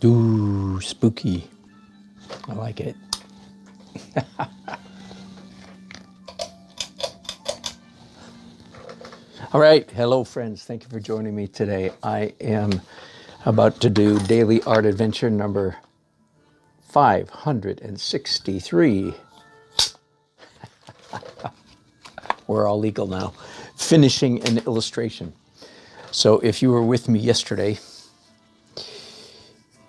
Ooh, spooky. I like it. All right. Hello, friends. Thank you for joining me today. I am about to do Daily Art Adventure number 563. We're all legal now. Finishing an illustration. So if you were with me yesterday,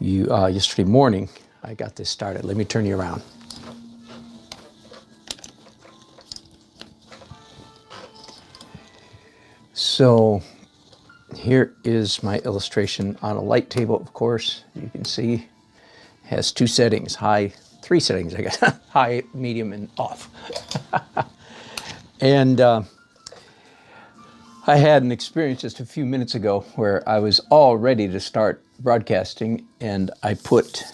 yesterday morning, I got this started. Let me turn you around. So here is my illustration on a light table, of course. You can see it has two settings, three settings, I guess, high, medium, and off. And I had an experience just a few minutes ago where I was all ready to start broadcasting, and I put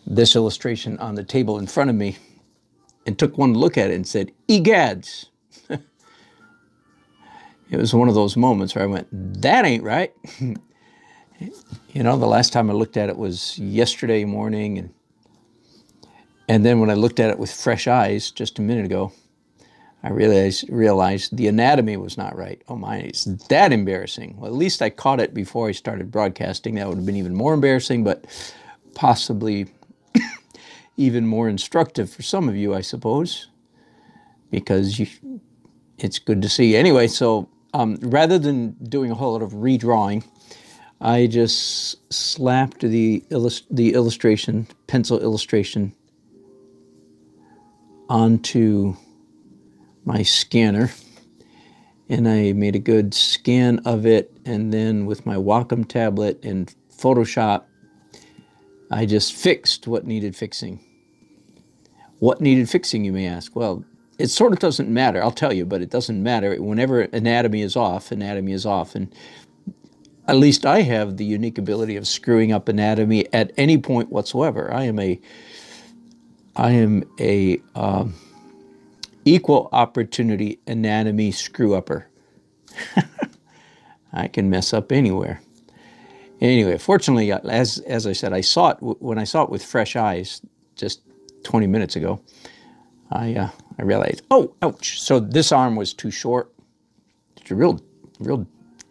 this illustration on the table in front of me and took one look at it and said, "Egads." It was one of those moments where I went, that ain't right. You know, the last time I looked at it was yesterday morning, and then when I looked at it with fresh eyes just a minute ago, I realized the anatomy was not right. Oh my, it's that embarrassing. Well, at least I caught it before I started broadcasting. That would have been even more embarrassing, but possibly even more instructive for some of you, I suppose, because it's good to see. Anyway, so rather than doing a whole lot of redrawing, I just slapped the illustration, pencil illustration, onto my scanner, and I made a good scan of it, and then with my Wacom tablet and Photoshop, I just fixed what needed fixing. What needed fixing, you may ask? Well, it sort of doesn't matter, I'll tell you, but it doesn't matter. Whenever anatomy is off, and at least I have the unique ability of screwing up anatomy at any point whatsoever. I am a equal opportunity anatomy screw-upper. I can mess up anywhere. Anyway, fortunately, as I said, when I saw it with fresh eyes just 20 minutes ago, I realized, oh, ouch. So this arm was too short. It's real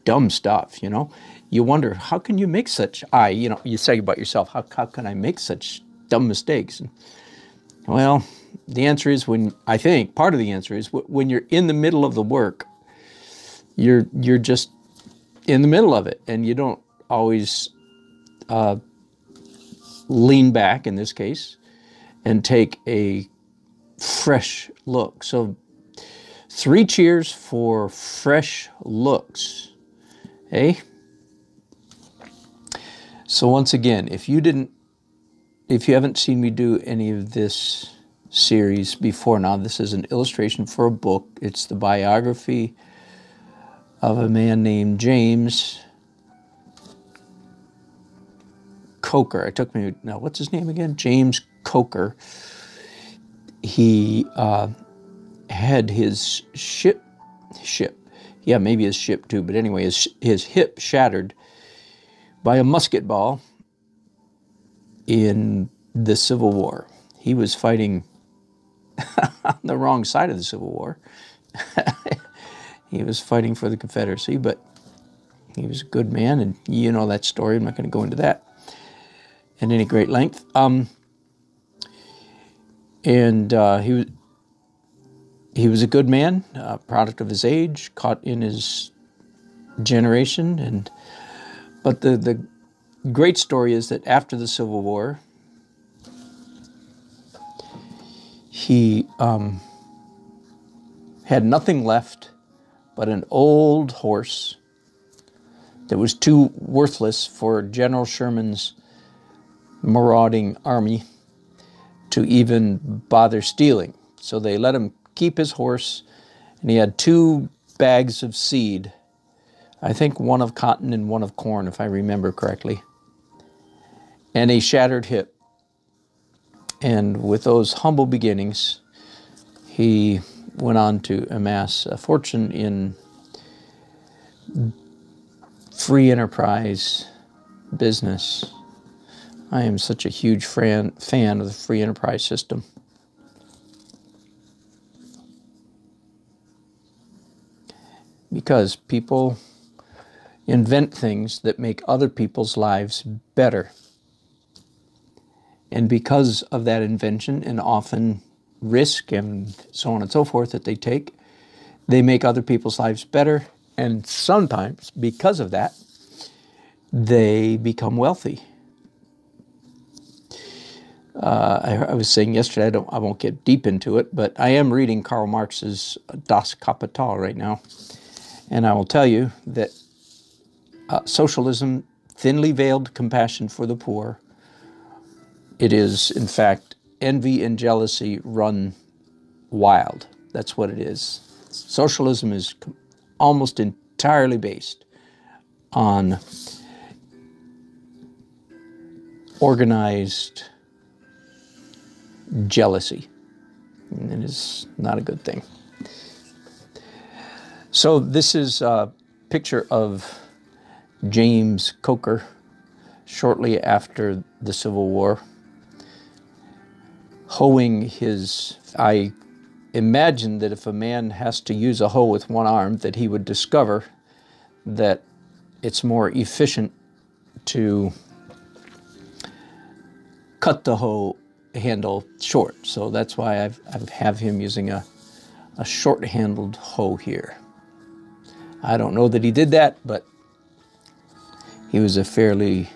dumb stuff, you know. You wonder, how can you make such, you say about yourself, how can I make such dumb mistakes? And, well, the answer is part of the answer is when you're in the middle of the work, you're just in the middle of it, and you don't always lean back, in this case, and take a fresh look. So 3 cheers for fresh looks. Hey? So once again, if you haven't seen me do any of this series before now, this is an illustration for a book. It's the biography of a man named James Coker. What's his name again? James Coker. He had his ship, yeah, maybe his ship too, but anyway, his hip shattered by a musket ball in the Civil War. He was fighting on the wrong side of the Civil War. He was fighting for the Confederacy, but he was a good man, and you know that story. I'm not going to go into that at any great length. He was a good man, a product of his age, caught in his generation, but the great story is that after the Civil War, he had nothing left but an old horse that was too worthless for General Sherman's marauding army to even bother stealing. So they let him keep his horse, and he had 2 bags of seed. I think one of cotton and one of corn, if I remember correctly. And a shattered hip. And with those humble beginnings, he went on to amass a fortune in free enterprise business I am such a huge fan of the free enterprise system. Because people invent things that make other people's lives better. And because of that invention, and often risk and so on and so forth that they take, they make other people's lives better. And sometimes, because of that, they become wealthy. I was saying yesterday, I won't get deep into it, but I am reading Karl Marx's Das Kapital right now. And I will tell you that socialism, thinly veiled compassion for the poor, it is, in fact, envy and jealousy run wild. That's what it is. Socialism is almost entirely based on organized jealousy. And it is not a good thing. So this is a picture of James Coker shortly after the Civil War, hoeing his... I imagine that if a man has to use a hoe with one arm, that he would discover that it's more efficient to cut the hoe handle short. So that's why I have him using a short-handled hoe here. I don't know that he did that, but he was a fairly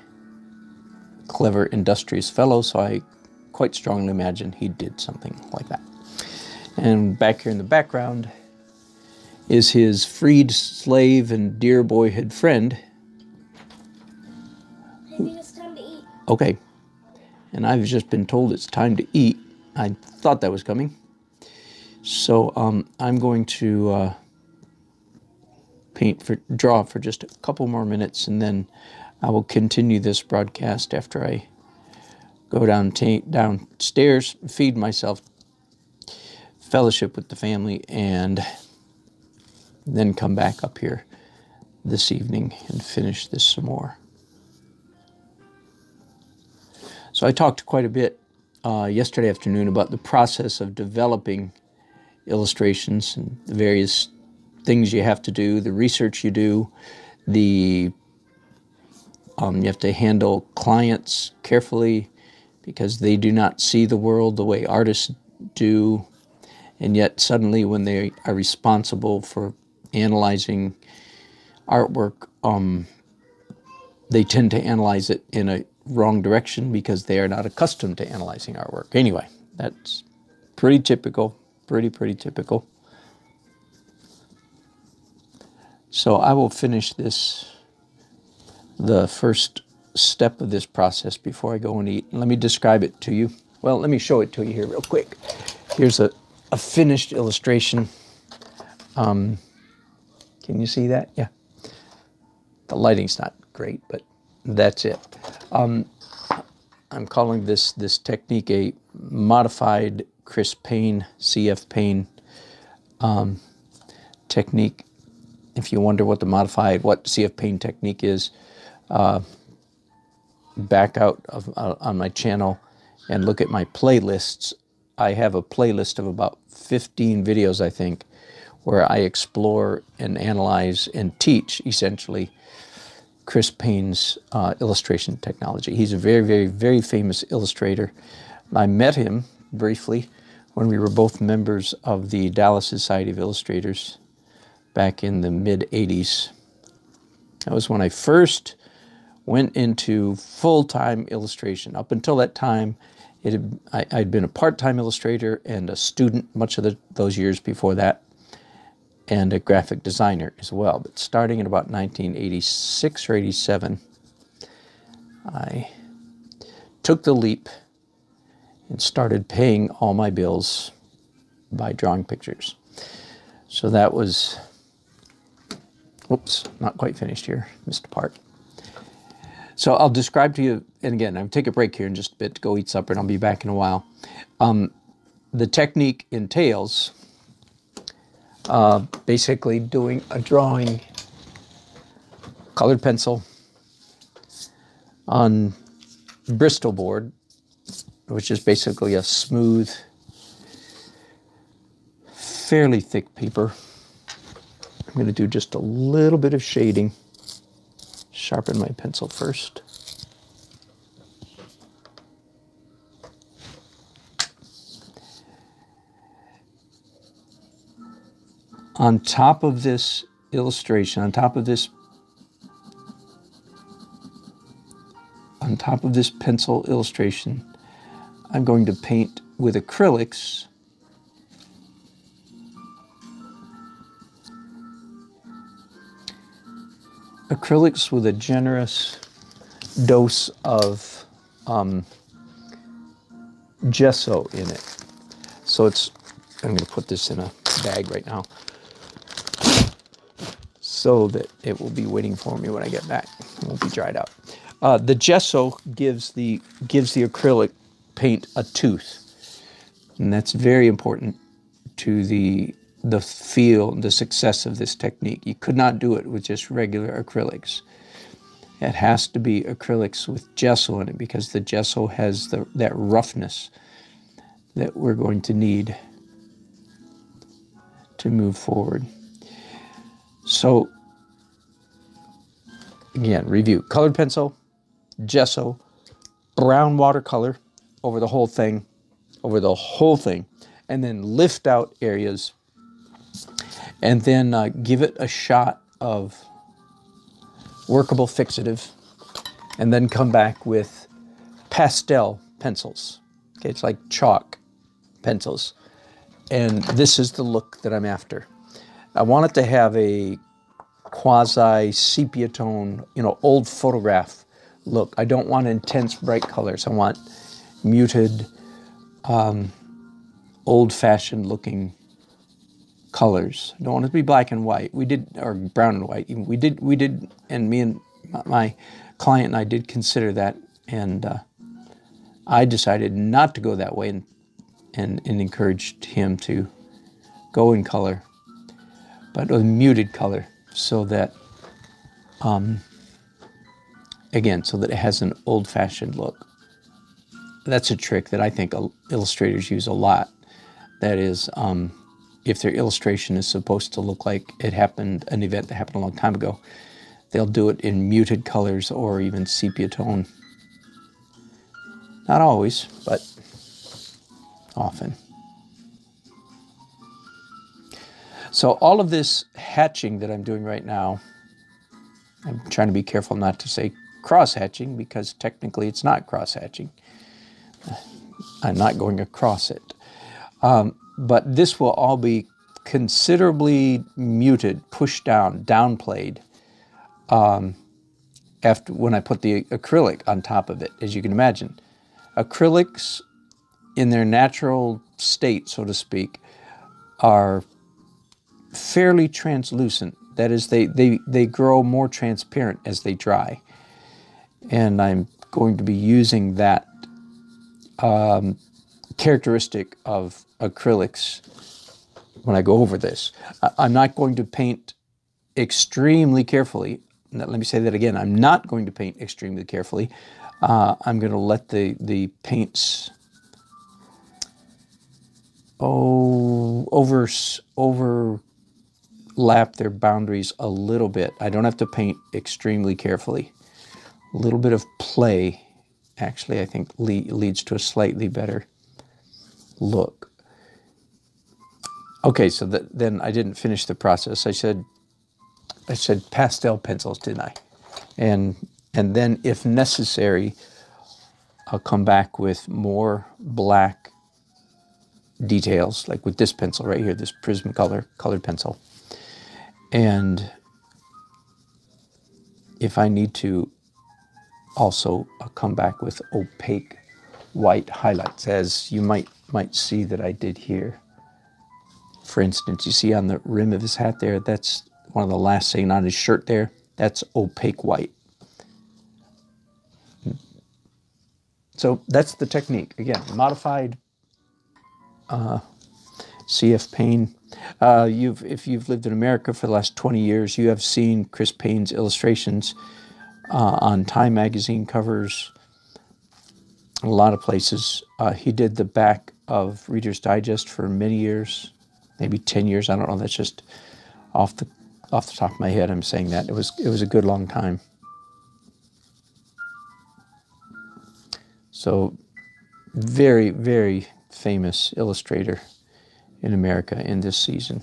clever, industrious fellow, so I quite strongly imagine he did something like that. And back here in the background is his freed slave and dear boyhood friend. I think it's time to eat. Okay. And I've just been told it's time to eat. I thought that was coming. So I'm going to draw for just a couple more minutes, and then I will continue this broadcast after I go downstairs, feed myself, fellowship with the family, and then come back up here this evening and finish this some more. So I talked quite a bit yesterday afternoon about the process of developing illustrations and the various things you have to do, the research you do, you have to handle clients carefully because they do not see the world the way artists do, and yet suddenly when they are responsible for analyzing artwork, they tend to analyze it in a wrong direction because they are not accustomed to analyzing artwork. Anyway, that's pretty typical, pretty typical. So I will finish the first step of this process before I go and eat. Let me describe it to you. Well, let me show it to you here real quick. Here's a finished illustration. Can you see that? Yeah. The lighting's not great, but that's it. I'm calling this technique a modified Chris Payne, CF Payne technique. If you wonder what what CF Payne technique is, back out on my channel and look at my playlists. I have a playlist of about 15 videos, I think, where I explore and analyze and teach, essentially, Chris Payne's illustration technology. He's a very famous illustrator. I met him briefly when we were both members of the Dallas Society of Illustrators back in the mid-'80s. That was when I first went into full-time illustration. Up until that time, I'd been a part-time illustrator and a student much of those years before that, and a graphic designer as well. But starting in about 1986 or 87, I took the leap and started paying all my bills by drawing pictures. So that was, whoops, not quite finished here, missed a part. So I'll describe to you, and again, I'll take a break here in just a bit to go eat supper, and I'll be back in a while. The technique entails basically doing a drawing, colored pencil, on Bristol board, which is basically a smooth, fairly thick paper. I'm going to do just a little bit of shading. Sharpen my pencil first. On top of this illustration, on top of this pencil illustration, I'm going to paint with acrylics with a generous dose of gesso in it. So I'm going to put this in a bag right now so that it will be waiting for me when I get back. It won't be dried out. The gesso gives the acrylic paint a tooth, and that's very important to the feel and the success of this technique. You could not do it with just regular acrylics. It has to be acrylics with gesso in it, because the gesso has that roughness that we're going to need to move forward. So, again, review. Colored pencil, gesso, brown watercolor over the whole thing, and then lift out areas, and then give it a shot of workable fixative, and then come back with pastel pencils. Okay, it's like chalk pencils. And this is the look that I'm after. I want it to have a quasi sepia tone, old photograph look. I don't want intense bright colors. I want muted, old-fashioned looking colors. I don't want it to be black and white. Or brown and white. We did, and me and my client and I did consider that, and I decided not to go that way, and encouraged him to go in color, but a muted color, so that, again, so that it has an old-fashioned look. That's a trick that I think illustrators use a lot. That is, if their illustration is supposed to look like an event that happened a long time ago, they'll do it in muted colors or even sepia tone. Not always, but often. So all of this hatching that I'm doing right now, I'm trying to be careful not to say cross-hatching, because technically it's not cross-hatching. I'm not going across it. But this will all be considerably muted, pushed down, downplayed, when I put the acrylic on top of it, as you can imagine. Acrylics, in their natural state, so to speak, are fairly translucent. That is, they grow more transparent as they dry. And I'm going to be using that characteristic of acrylics when I go over this. I'm not going to paint extremely carefully. Let me say that again. I'm not going to paint extremely carefully. I'm going to let the paints overlap their boundaries a little bit. I don't have to paint extremely carefully. A little bit of play, actually, I think leads to a slightly better look. Okay, so then I didn't finish the process. I said pastel pencils, didn't I? And then, if necessary, I'll come back with more black details, like with this pencil right here, this Prismacolor colored pencil. And if I need to, also I'll come back with opaque white highlights, as you might see that I did here. For instance, you see on the rim of his hat there, that's one of the last thing on his shirt there, that's opaque white. So that's the technique. Again, modified CF Payne. If you've lived in America for the last 20 years, you have seen Chris Payne's illustrations on Time magazine covers, a lot of places. He did the back of Reader's Digest for many years, maybe 10 years. I don't know. That's just off the top of my head. I'm saying that it was a good long time. So very, very famous illustrator in America in this season.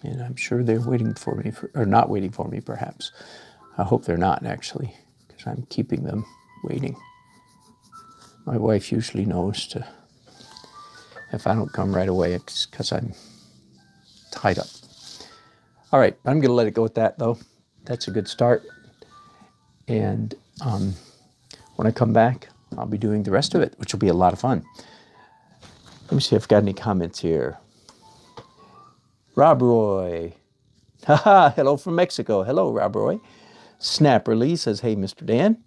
And I'm sure they're waiting for me, or not waiting for me, perhaps. I hope they're not, actually, because I'm keeping them waiting. My wife usually knows if I don't come right away, it's because I'm tied up. All right, I'm going to let it go at that, though. That's a good start. And when I come back, I'll be doing the rest of it, which will be a lot of fun. Let me see if I've got any comments here. Rob Roy. Haha, hello from Mexico. Hello, Rob Roy. Snapper Lee says, hey, Mr. Dan.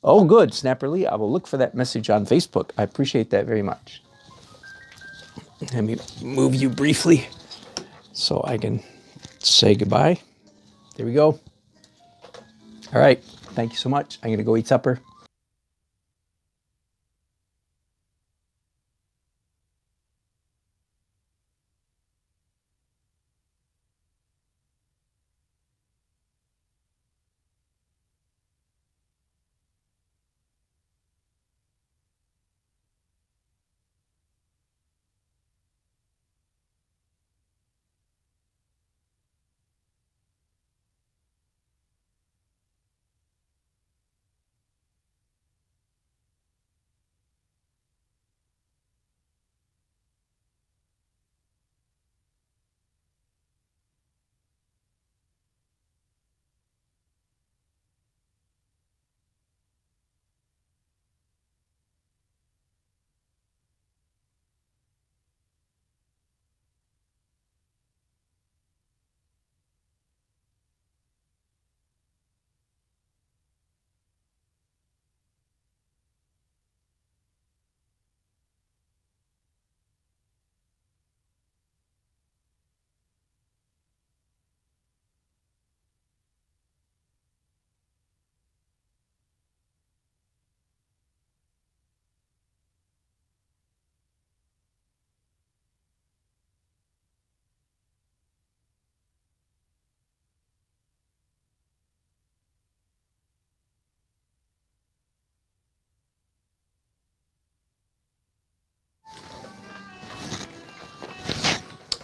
Oh, good, Snapper Lee. I will look for that message on Facebook. I appreciate that very much. Let me move you briefly so I can say goodbye. There we go. All right. Thank you so much. I'm going to go eat supper.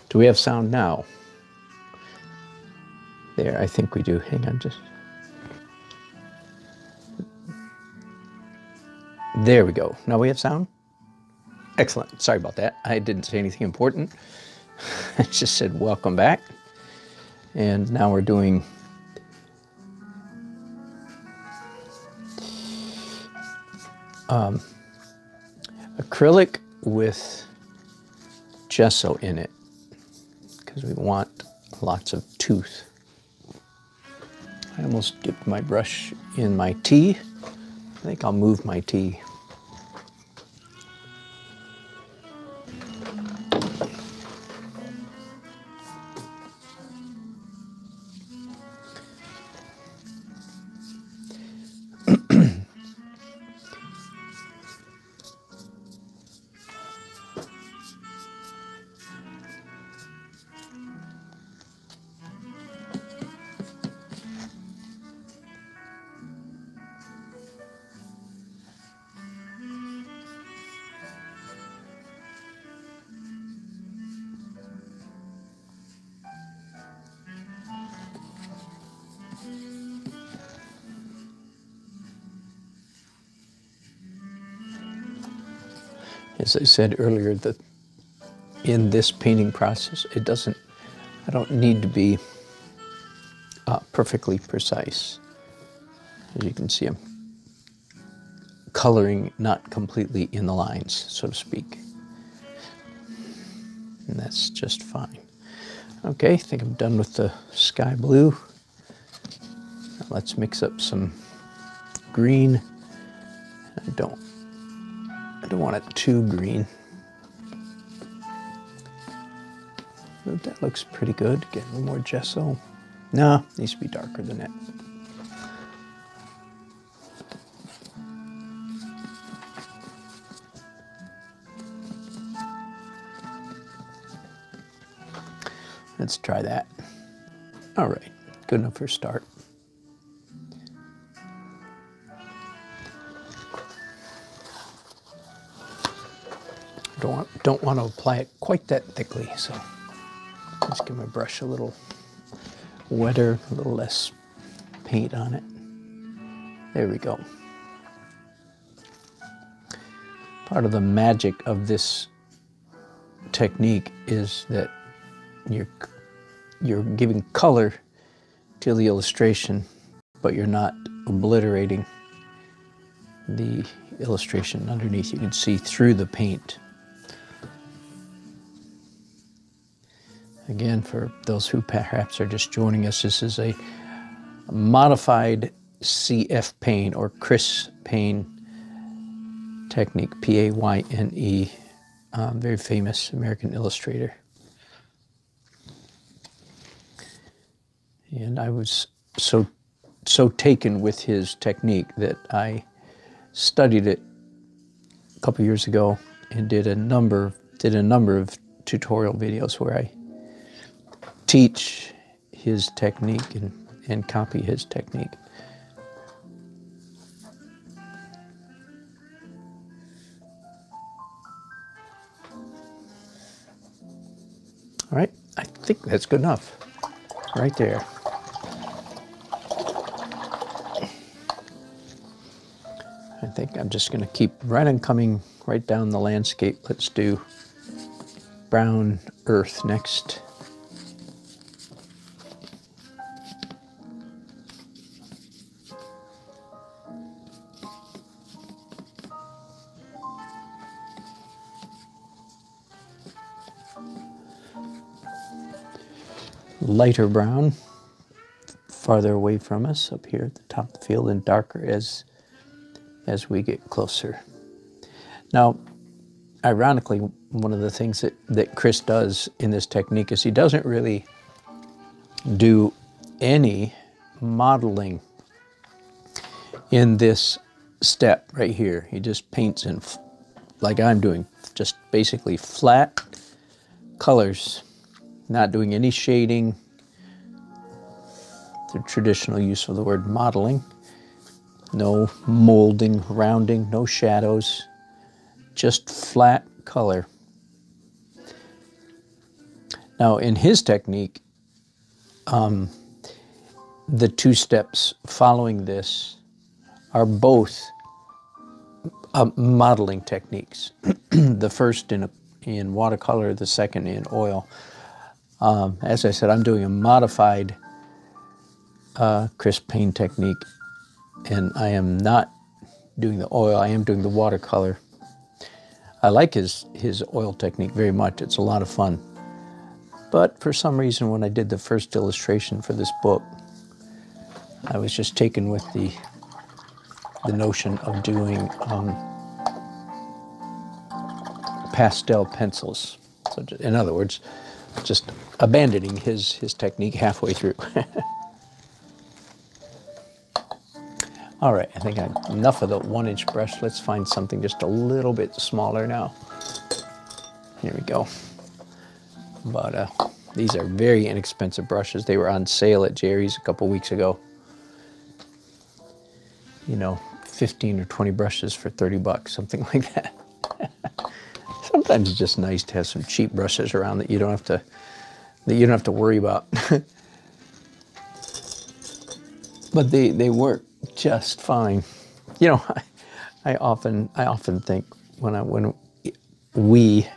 Do we have sound now? There, I think we do. Hang on just. There we go. Now we have sound? Excellent. Sorry about that. I didn't say anything important. I just said welcome back. And now we're doing acrylic with gesso in it because we want lots of tooth. I almost dipped my brush in my tea. I think I'll move my tea. As I said earlier, that in this painting process, I don't need to be perfectly precise. As you can see, I'm coloring not completely in the lines, so to speak. And that's just fine. Okay, I think I'm done with the sky blue. Now let's mix up some green. I don't don't want it too green. But that looks pretty good. Get a little more gesso. No, needs to be darker than that. Let's try that. All right, good enough for a start. Don't want to apply it quite that thickly, so let's give my brush a little wetter, a little less paint on it. There we go. Part of the magic of this technique is that you're giving color to the illustration, but you're not obliterating the illustration underneath. You can see through the paint. Again, for those who perhaps are just joining us, this is a modified CF paint or Chris Paine technique, P-A-Y-N-E, very famous American illustrator. And I was so taken with his technique that I studied it a couple years ago and did a number of tutorial videos where I teach his technique and copy his technique. All right, I think that's good enough right there. I think I'm just going to keep right on coming right down the landscape. Let's do brown earth next. Lighter brown farther away from us up here at the top of the field, and darker as we get closer. Now, ironically, one of the things that Chris does in this technique is he doesn't really do any modeling in this step right here. He just paints in, like I'm doing, just basically flat colors, not doing any shading, the traditional use of the word modeling. No molding, rounding, no shadows, just flat color. Now, in his technique, the two steps following this are both modeling techniques. The first in watercolor, the second in oil. As I said, I'm doing a modified Chris Paine technique, and I am not doing the oil, I am doing the watercolor. I like his oil technique very much. It's a lot of fun. But for some reason, when I did the first illustration for this book, I was just taken with the notion of doing pastel pencils. So in other words, just abandoning his technique halfway through. All right, I think I have enough of the 1-inch brush. Let's find something just a little bit smaller now. Here we go. But these are very inexpensive brushes. They were on sale at Jerry's a couple weeks ago. You know, 15 or 20 brushes for 30 bucks, something like that. Sometimes it's just nice to have some cheap brushes around that you don't have to worry about. But they work just fine. You know, I often think when we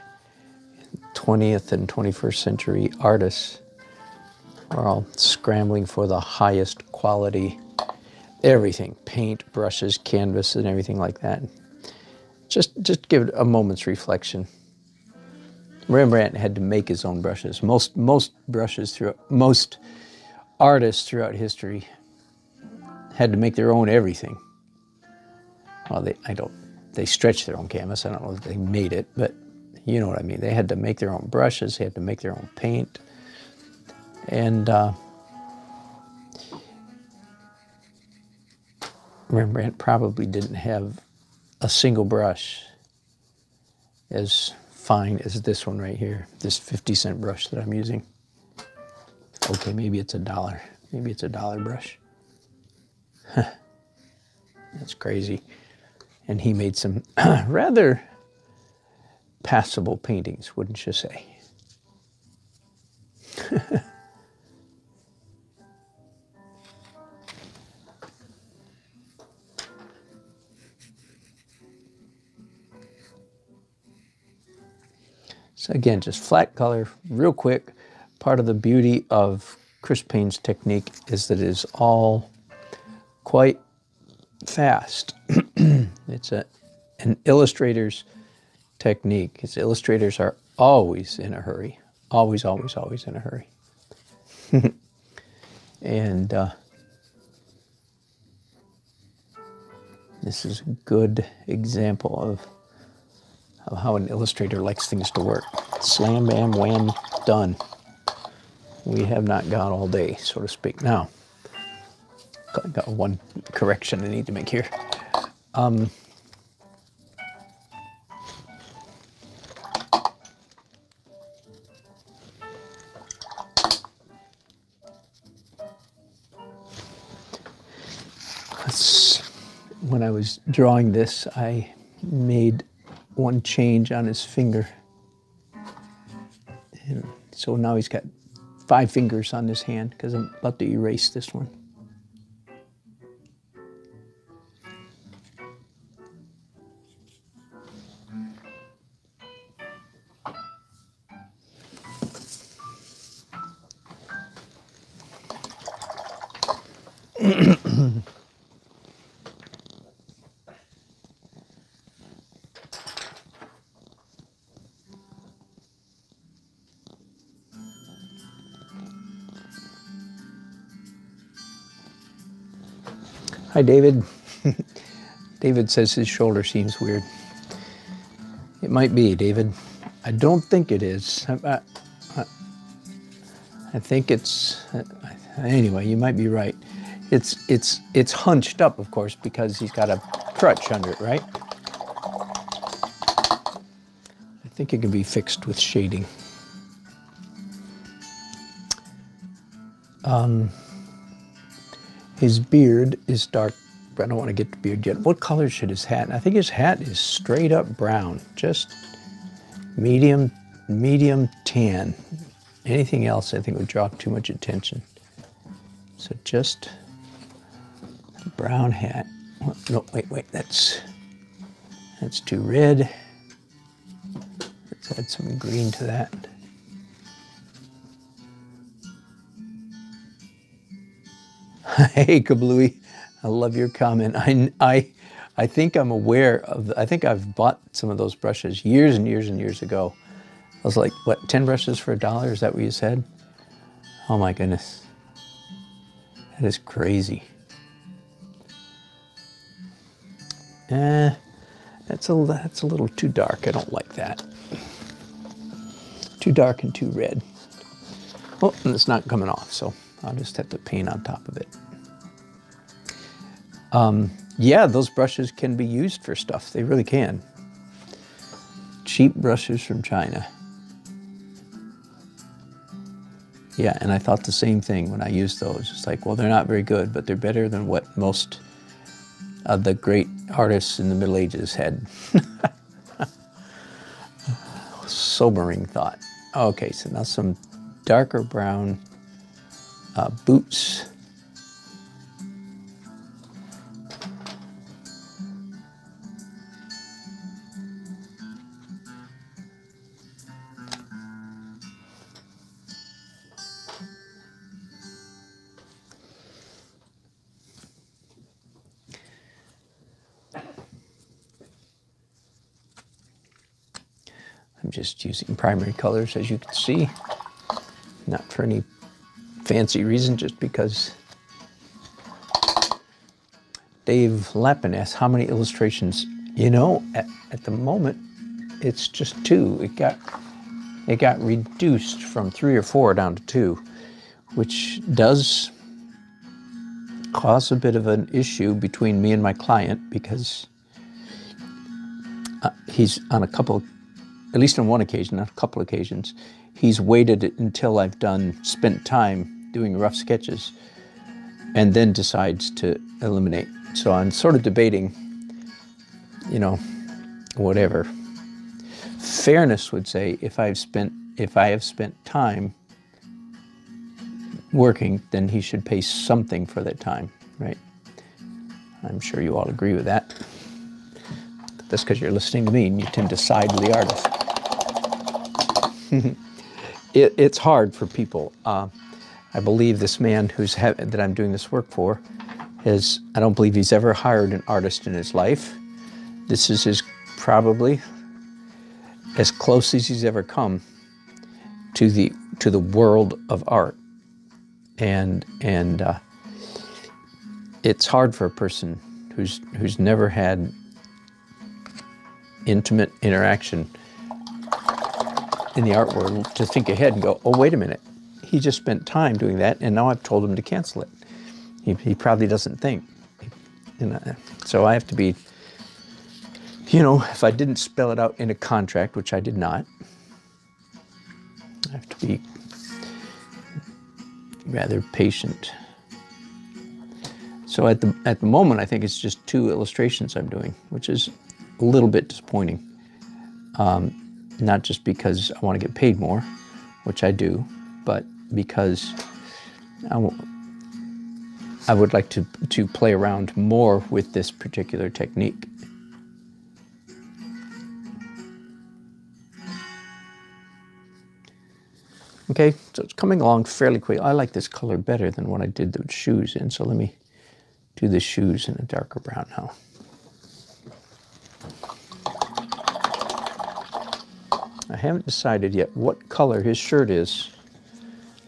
20th and 21st century artists are all scrambling for the highest quality everything, paint, brushes, canvas, and everything like that. Just give it a moment's reflection. Rembrandt had to make his own brushes. Most artists throughout history had to make their own everything. Well, they stretched their own canvas. I don't know if they made it, but you know what I mean. They had to make their own brushes. They had to make their own paint. And Rembrandt probably didn't have a single brush as fine as this one right here, this 50-cent brush that I'm using. Okay, maybe it's $1. Maybe it's $1 brush. That's crazy. And he made some rather passable paintings, wouldn't you say? So again, just flat color, real quick. Part of the beauty of Chris Payne's technique is that it is all quite fast. It's an illustrator's technique. His illustrators are always in a hurry. Always, always, always in a hurry. And this is a good example of how an illustrator likes things to work. Slam, bam, wham, done. We have not got all day, so to speak. Now, got one correction I need to make here. When I was drawing this, I made one change on his finger. And so now he's got 5 fingers on this hand because I'm about to erase this one. Hi, David. David says his shoulder seems weird. It might be, David. I don't think it is. I think it's... Anyway, you might be right. It's hunched up, of course, because he's got a crutch under it, right? I think it can be fixed with shading. His beard is dark, but I don't want to get the beard yet. What color should his hat? I think his hat is straight up brown, just medium tan. Anything else I think would draw too much attention. So just a brown hat. No, wait, that's too red. Let's add some green to that. Hey, Kablooey, I love your comment. I think I'm aware of, I think I've bought some of those brushes years and years and years ago. I was like, what, 10 brushes for $1? Is that what you said? Oh my goodness. That is crazy. That's a little too dark. I don't like that. Too dark and too red. Oh, and it's not coming off, so I'll just have to paint on top of it. Yeah, those brushes can be used for stuff. They really can. Cheap brushes from China. Yeah, and I thought the same thing when I used those. It's like, well, they're not very good, but they're better than what most of the great artists in the Middle Ages had. Sobering thought. Okay, so now some darker brown boots. I'm just using primary colors, as you can see, not for any fancy reason, just because. Dave Lappin asks, how many illustrations You know, at the moment, it's just 2. It got reduced from 3 or 4 down to 2, which does cause a bit of an issue between me and my client, because he's on a couple, at least on one occasion, on a couple occasions, he's waited until I've spent time doing rough sketches, and then decides to eliminate. So I'm sort of debating, you know, whatever. Fairness would say if I have spent time working, then he should pay something for that time, right? I'm sure you all agree with that. That's because you're listening to me and you tend to side with the artist. It's hard for people. I believe this man that I'm doing this work for I don't believe he's ever hired an artist in his life. This is probably as close as he's ever come to the world of art. And it's hard for a person who's never had intimate interaction in the art world to think ahead and go, oh, wait a minute, he just spent time doing that, and now I've told him to cancel it. He probably doesn't think. So I have to be, you know, if I didn't spell it out in a contract, which I did not, I have to be rather patient. So at the moment, I think it's just 2 illustrations I'm doing, which is a little bit disappointing. Not just because I want to get paid more, which I do, but because I would like to play around more with this particular technique. Okay, so it's coming along fairly quick. I like this color better than what I did the shoes in, so let me do the shoes in a darker brown now. I haven't decided yet what color his shirt is.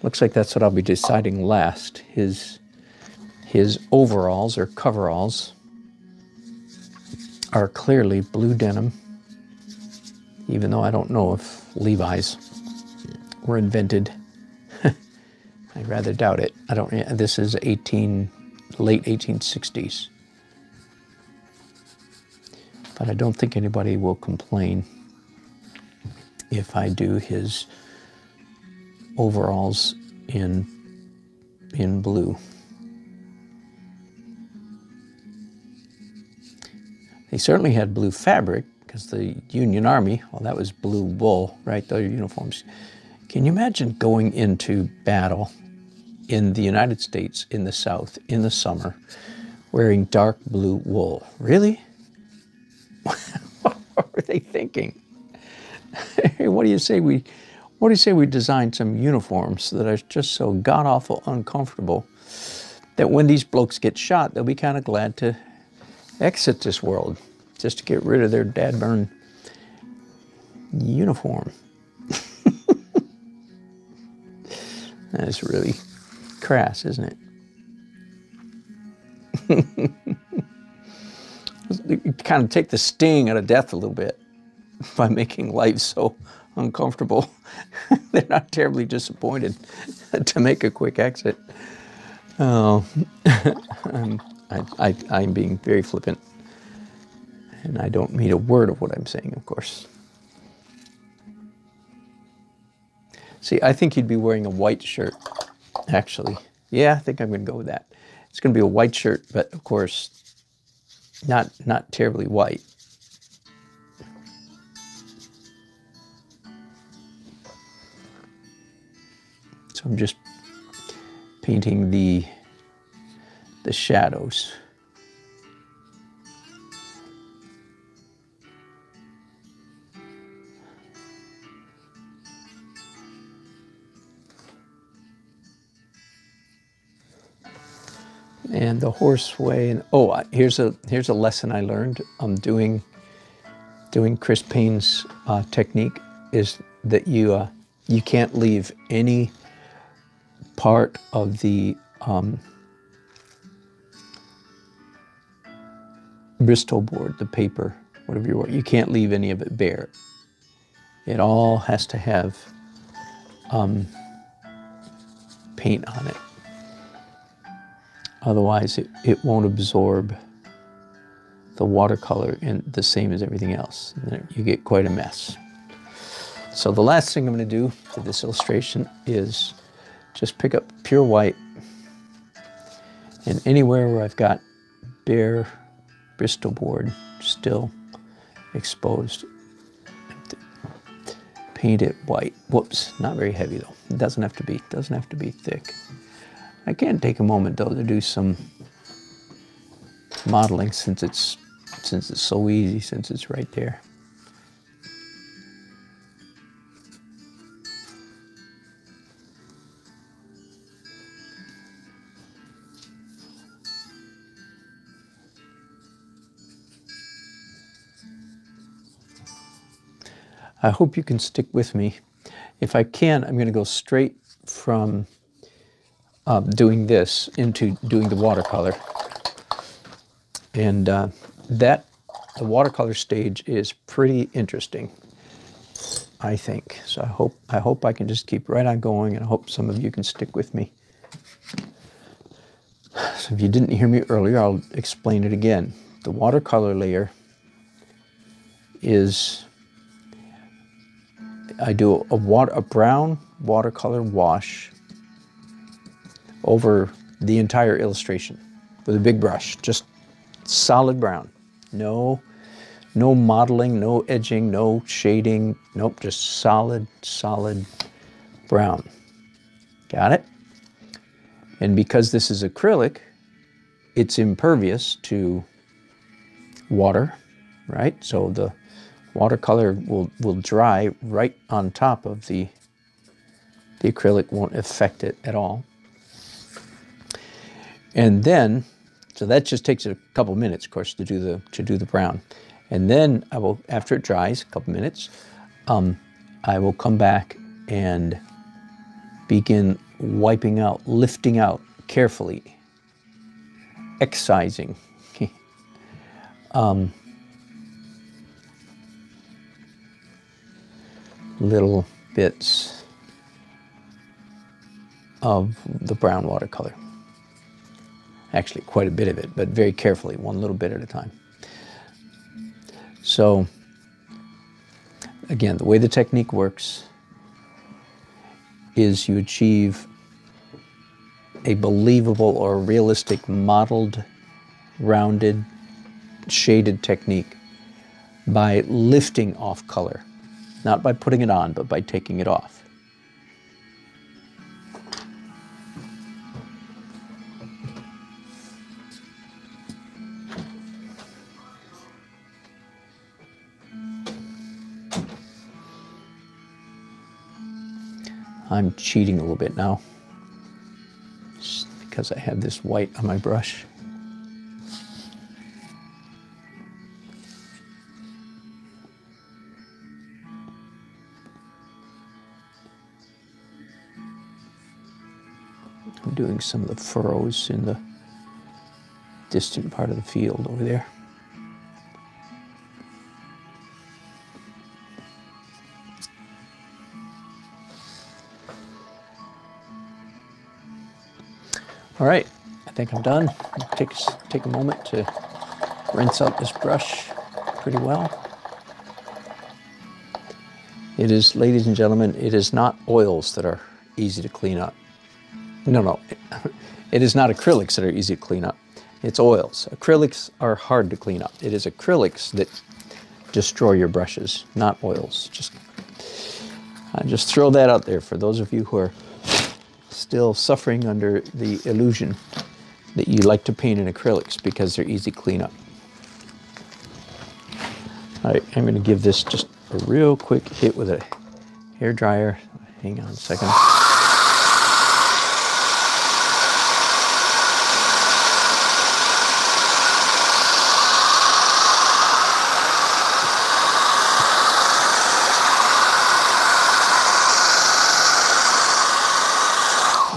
Looks like that's what I'll be deciding last. His overalls or coveralls are clearly blue denim, even though I don't know if Levi's were invented. I rather doubt it. This is late 1860s. But I don't think anybody will complain if I do his overalls in blue. They certainly had blue fabric, because the Union Army, well, that was blue wool, right? Their uniforms. Can you imagine going into battle in the United States, in the South, in the summer, wearing dark blue wool? Really? What were they thinking? Hey, what do you say we design some uniforms that are just so god-awful uncomfortable that when these blokes get shot, they'll be kind of glad to exit this world, just to get rid of their dad-burn uniform. That's really crass, isn't it? You kind of take the sting out of death a little bit by making life so uncomfortable. They're not terribly disappointed to make a quick exit. Oh, I'm being very flippant, and I don't mean a word of what I'm saying, of course. See, I think you'd be wearing a white shirt, actually. Yeah, I think I'm going to go with that. It's going to be a white shirt, but of course, not terribly white. So I'm just painting the shadows. And the horseway, and oh, here's a lesson I learned. Doing Chris Payne's technique is that you can't leave any part of the Bristol board, the paper, whatever you can't leave any of it bare. It all has to have paint on it. Otherwise, it won't absorb the watercolor and the same as everything else. You get quite a mess. So the last thing I'm going to do for this illustration is just pick up pure white, and anywhere where I've got bare Bristol board still exposed, paint it white. Whoops, not very heavy though. It doesn't have to be thick. I can take a moment though to do some modeling since it's so easy, since it's right there. I hope you can stick with me. If I can, I'm going to go straight from doing this into doing the watercolor. And the watercolor stage is pretty interesting, I think. So I hope I can just keep right on going, and I hope some of you can stick with me. So if you didn't hear me earlier, I'll explain it again. The watercolor layer is, I do a brown watercolor wash over the entire illustration with a big brush, just solid brown. No modeling, no edging, no shading, nope, just solid brown. Got it? And because this is acrylic, it's impervious to water, right? So the watercolor will dry right on top of the acrylic, won't affect it at all. And then, so that just takes a couple minutes, of course, to do the brown. And then I will, after it dries, a couple minutes, I will come back and begin wiping out, lifting out carefully, excising. Little bits of the brown watercolor. Actually, quite a bit of it, but very carefully, one little bit at a time. So, again, the way the technique works is you achieve a believable or realistic modeled, rounded, shaded technique by lifting off color. Not by putting it on, but by taking it off. I'm cheating a little bit now, just because I have this white on my brush. I'm doing some of the furrows in the distant part of the field over there. All right, I think I'm done. Take a moment to rinse out this brush pretty well. It is, ladies and gentlemen, it is not oils that are easy to clean up. No, it is not acrylics that are easy to clean up. It's oils. Acrylics are hard to clean up. It is acrylics that destroy your brushes, not oils. I just throw that out there for those of you who are still suffering under the illusion that you like to paint in acrylics because they're easy cleanup. All right, I'm going to give this just a real quick hit with a hair dryer. Hang on a second.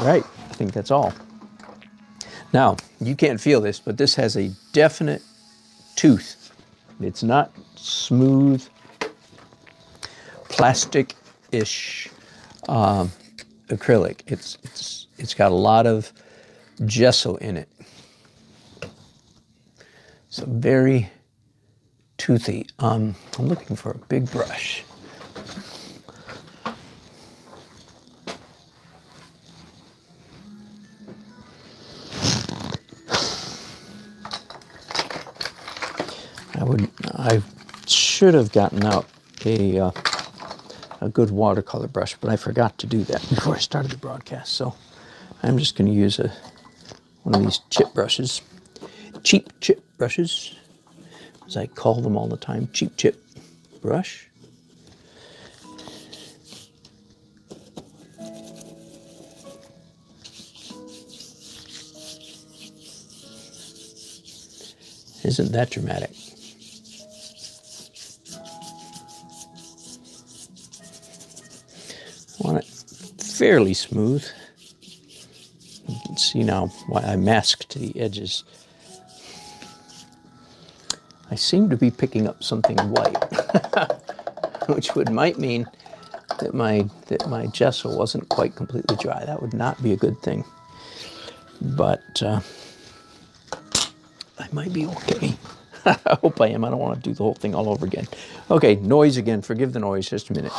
Right, I think that's all. Now, you can't feel this, but this has a definite tooth. It's not smooth, plastic-ish acrylic. It's got a lot of gesso in it. So very toothy. I'm looking for a big brush. I should have gotten out a good watercolor brush, but I forgot to do that before I started the broadcast. So I'm just going to use one of these chip brushes, cheap chip brushes, as I call them all the time, cheap chip brush. Isn't that dramatic? I want it fairly smooth. You can see now why I masked the edges. I seem to be picking up something white, which might mean that my gesso wasn't quite completely dry. That would not be a good thing. But I might be okay. I hope I am. I don't want to do the whole thing all over again. Okay, noise again. Forgive the noise. Just a minute.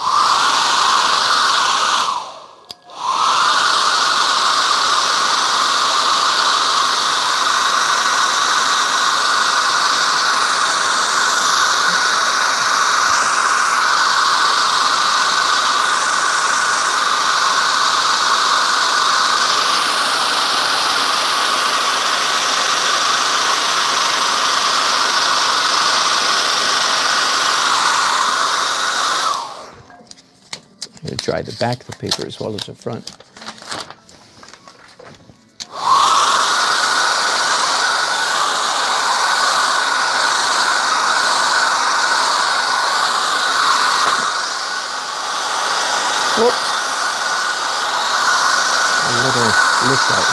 Dry the back of the paper as well as the front. Whoop. A little lift out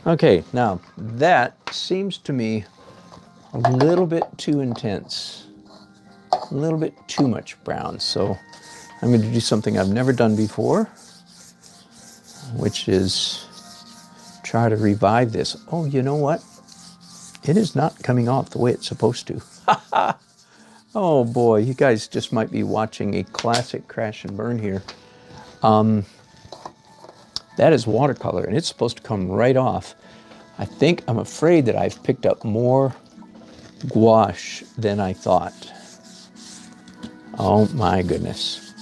here. Okay, now that seems to me a little bit too intense. A little bit too much brown, so I'm going to do something I've never done before, which is try to revive this. Oh, you know what? It is not coming off the way it's supposed to. Oh boy, you guys just might be watching a classic crash and burn here. That is watercolor, and it's supposed to come right off. I'm afraid that I've picked up more gouache than I thought. Oh my goodness.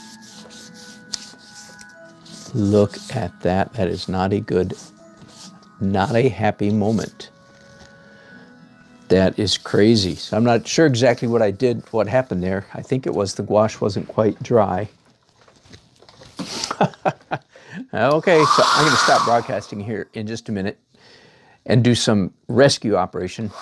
Look at that. That is not a happy moment. That is crazy. So I'm not sure exactly what happened there. I think it was the gouache wasn't quite dry. Okay, so I'm going to stop broadcasting here in just a minute and do some rescue operation.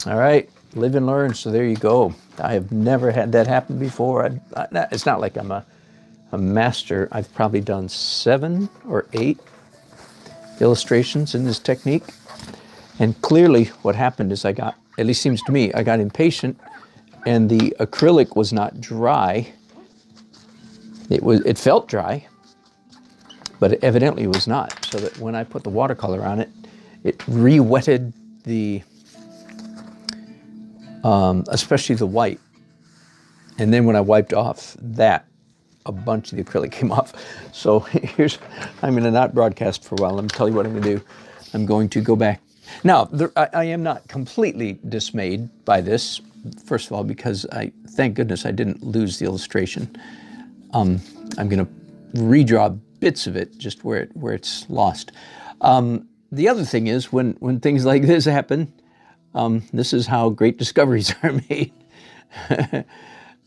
All right, live and learn, so there you go. I have never had that happen before. It's not like I'm a master. I've probably done 7 or 8 illustrations in this technique. And clearly what happened is at least seems to me, I got impatient and the acrylic was not dry. It felt dry, but it evidently was not. So that when I put the watercolor on it, it re-wetted the especially the white. And then when I wiped off that, a bunch of the acrylic came off. So I'm going to not broadcast for a while. Let me tell you what I'm going to do. I'm going to go back. Now, I am not completely dismayed by this, first of all, because thank goodness I didn't lose the illustration. I'm going to redraw bits of it just where it's lost. The other thing is when things like this happen, this is how great discoveries are made.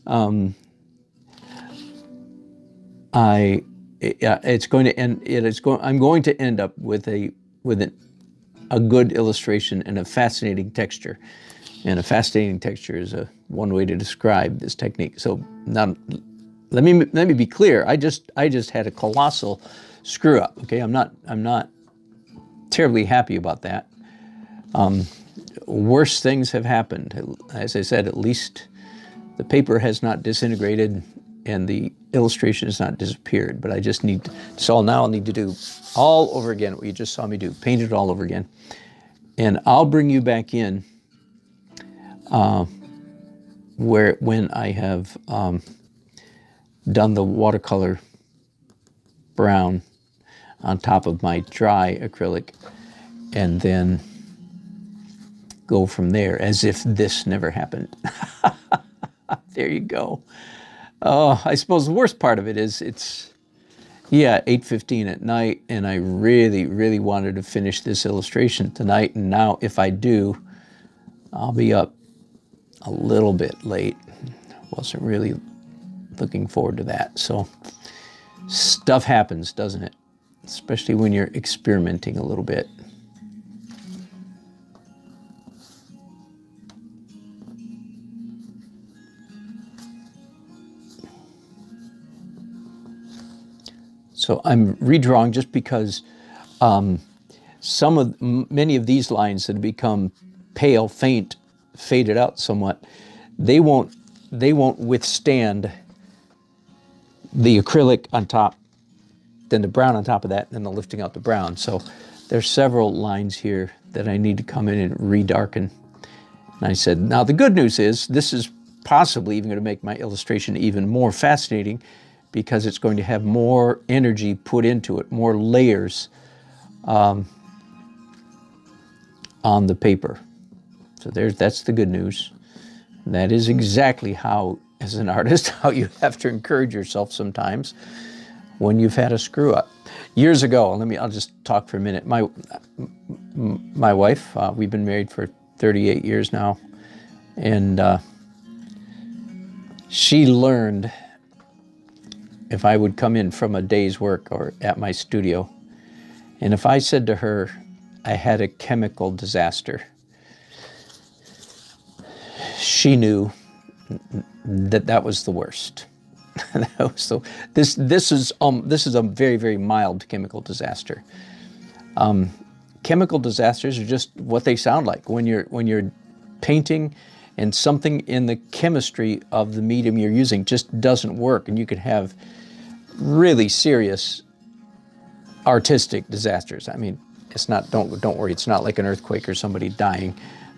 I'm going to end up with a good illustration and a fascinating texture. And a fascinating texture is one way to describe this technique. So now, let me be clear. I just had a colossal screw up. Okay, I'm not terribly happy about that. Worse things have happened. As I said, at least the paper has not disintegrated and the illustration has not disappeared. But I just need so now I'll need to do all over again what you just saw me do. Paint it all over again, and I'll bring you back in when I have done the watercolor brown on top of my dry acrylic, and then go from there as if this never happened. There you go. I suppose the worst part of it is it's 8:15 at night, and I really, really wanted to finish this illustration tonight, and now if I do, I'll be up a little bit late. Wasn't really looking forward to that. So stuff happens, doesn't it? Especially when you're experimenting a little bit. So I'm redrawing just because many of these lines that have become pale, faint, faded out somewhat, they won't withstand the acrylic on top, then the brown on top of that, and then the lifting out the brown. So there's several lines here that I need to come in and redarken. And I said, now the good news is this is possibly even going to make my illustration even more fascinating, because it's going to have more energy put into it, more layers on the paper. So that's the good news. That is exactly how, as an artist, how you have to encourage yourself sometimes when you've had a screw up. Years ago, I'll just talk for a minute. My wife, we've been married for 38 years now, and she learned if I would come in from a day's work or at my studio, and if I said to her I had a chemical disaster, she knew that was the worst. This is a very, very mild chemical disaster. Chemical disasters are just what they sound like when you're painting and something in the chemistry of the medium you're using just doesn't work, and you can have really serious artistic disasters. I mean, it's not, don't worry, it's not like an earthquake or somebody dying,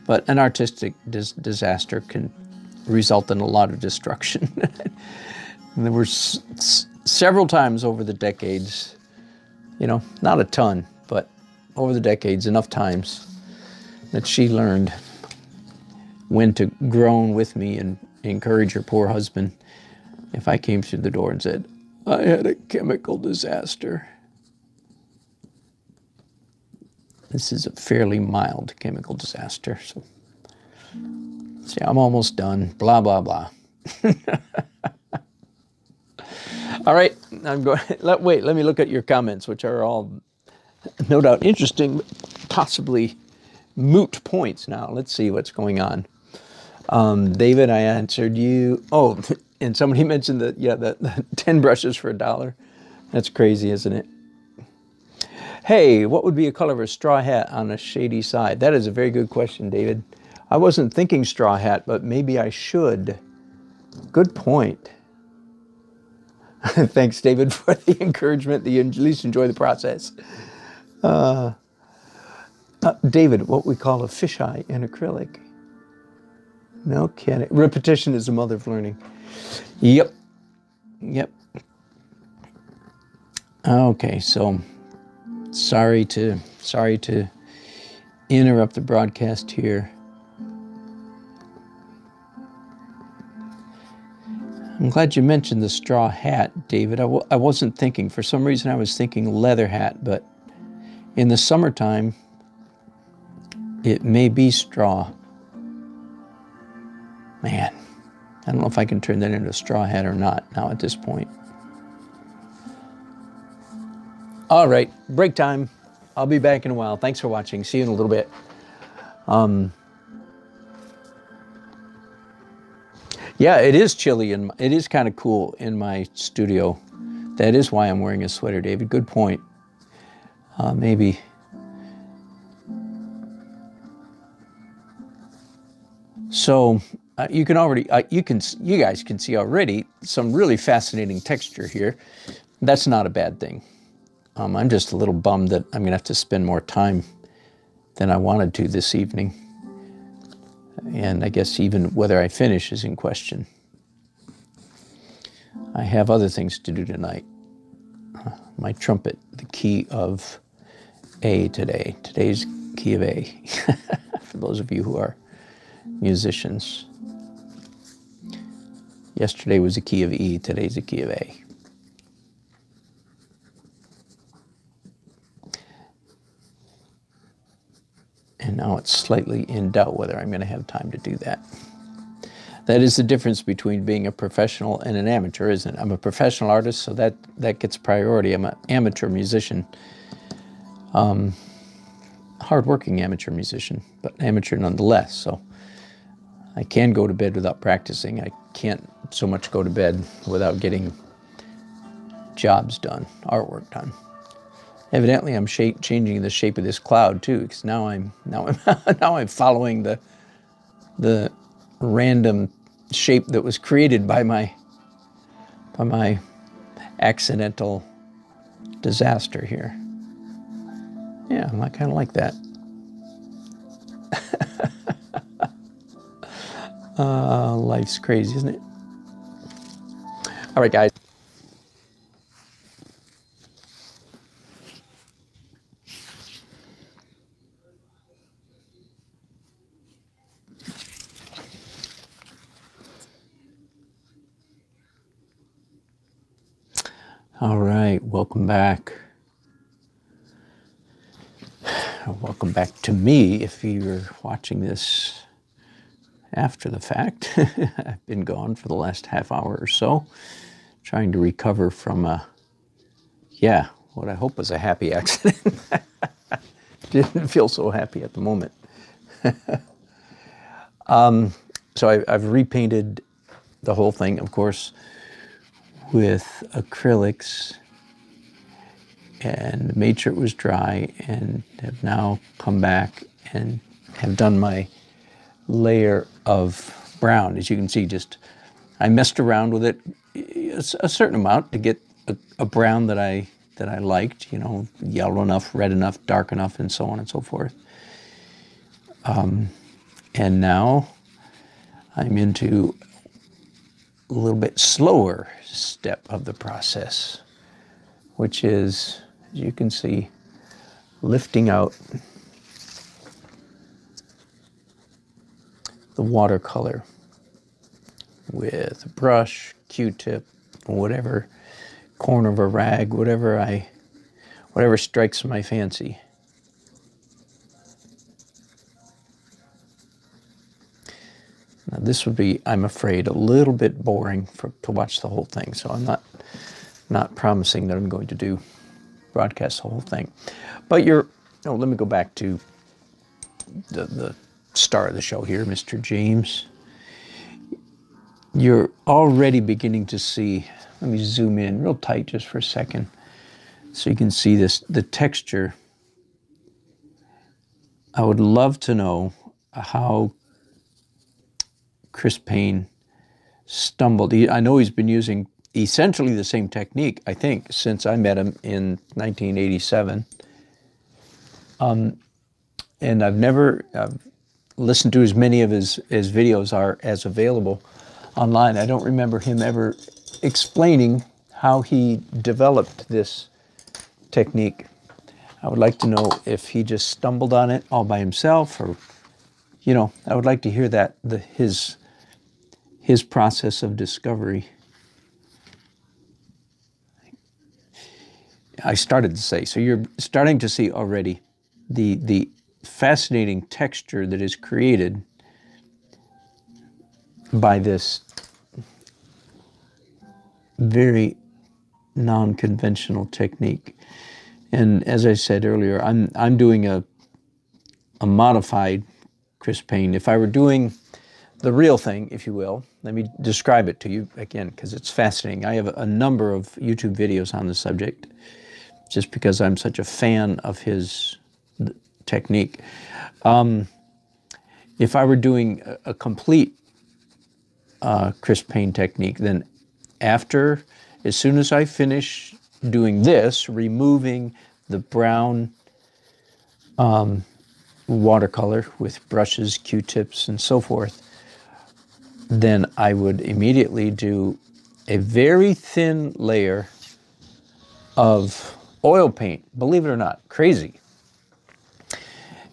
but an artistic disaster can result in a lot of destruction. And there were several times over the decades, not a ton, but over the decades, enough times that she learned when to groan with me and encourage her poor husband if I came through the door and said, I had a chemical disaster. This is a fairly mild chemical disaster. So, see, I'm almost done. Blah, blah, blah. All right, let me look at your comments, which are all no doubt interesting, but possibly moot points now. Let's see what's going on. David, I answered you. Oh, and somebody mentioned that, the 10 brushes for $1. That's crazy, isn't it? Hey, what would be a color of a straw hat on a shady side? That is a very good question, David. I wasn't thinking straw hat, but maybe I should. Good point. Thanks, David, for the encouragement that you at least enjoy the process. David, what we call a fisheye in acrylic. No kidding. Repetition is the mother of learning. Yep. Okay, so sorry to interrupt the broadcast here. I'm glad you mentioned the straw hat, David. I wasn't thinking. For some reason, I was thinking leather hat, but in the summertime, it may be straw. Man, I don't know if I can turn that into a straw hat or not now at this point. All right, break time. I'll be back in a while. Thanks for watching. See you in a little bit. Yeah, it is chilly and it is kind of cool in my studio. That is why I'm wearing a sweater, David. Good point. Maybe. So you can already, you guys can see already some really fascinating texture here. That's not a bad thing. I'm just a little bummed that I'm gonna have to spend more time than I wanted to this evening. And I guess even whether I finish is in question. I have other things to do tonight. My trumpet, the key of A today. Today's key of A, for those of you who are musicians. Yesterday was the key of E, today's the key of A. And now it's slightly in doubt whether I'm going to have time to do that. That is the difference between being a professional and an amateur, isn't it? I'm a professional artist, so that gets priority. I'm an amateur musician. Hard-working amateur musician, but amateur nonetheless. So I can go to bed without practicing. I can't so much go to bed without getting jobs done, artwork done. Evidently, I'm changing the shape of this cloud too, because now I'm following the random shape that was created by my accidental disaster here. Yeah, I kind of like that. Life's crazy, isn't it? All right, guys. All right, welcome back. Welcome back to me if you're watching this after the fact. I've been gone for the last half hour or so, trying to recover from what I hope was a happy accident. Didn't feel so happy at the moment. So I've repainted the whole thing, of course, with acrylics, and made sure it was dry, and have now come back and have done my layer of brown. As you can see, I messed around with it a certain amount to get a brown that I liked, you know, yellow enough, red enough, dark enough, and so on and so forth. And now I'm into a little bit slower step of the process, which is, as you can see, lifting out the watercolor with a brush, Q-tip, whatever, corner of a rag, whatever strikes my fancy. Now this would be, I'm afraid, a little bit boring to watch the whole thing, so I'm not promising that I'm going to broadcast the whole thing. But let me go back to the star of the show here, Mr. James. You're already beginning to see, let me zoom in real tight just for a second, so you can see the texture. I would love to know how Chris Payne stumbled. I know he's been using essentially the same technique, I think, since I met him in 1987. And I've listened to as many of his videos as available online. I don't remember him ever explaining how he developed this technique. I would like to know if he just stumbled on it all by himself, or, you know, I would like to hear that, his process of discovery. I started to say, so you're starting to see already the fascinating texture that is created by this very non-conventional technique. And as I said earlier, I'm doing a modified Chris Payne. If I were doing the real thing, if you will, let me describe it to you again, because it's fascinating. I have a number of YouTube videos on the subject, just because I'm such a fan of his technique. If I were doing a complete Chris Payne technique, then as soon as I finish doing this, removing the brown watercolor with brushes, Q-tips, and so forth, then I would immediately do a very thin layer of oil paint, believe it or not, crazy.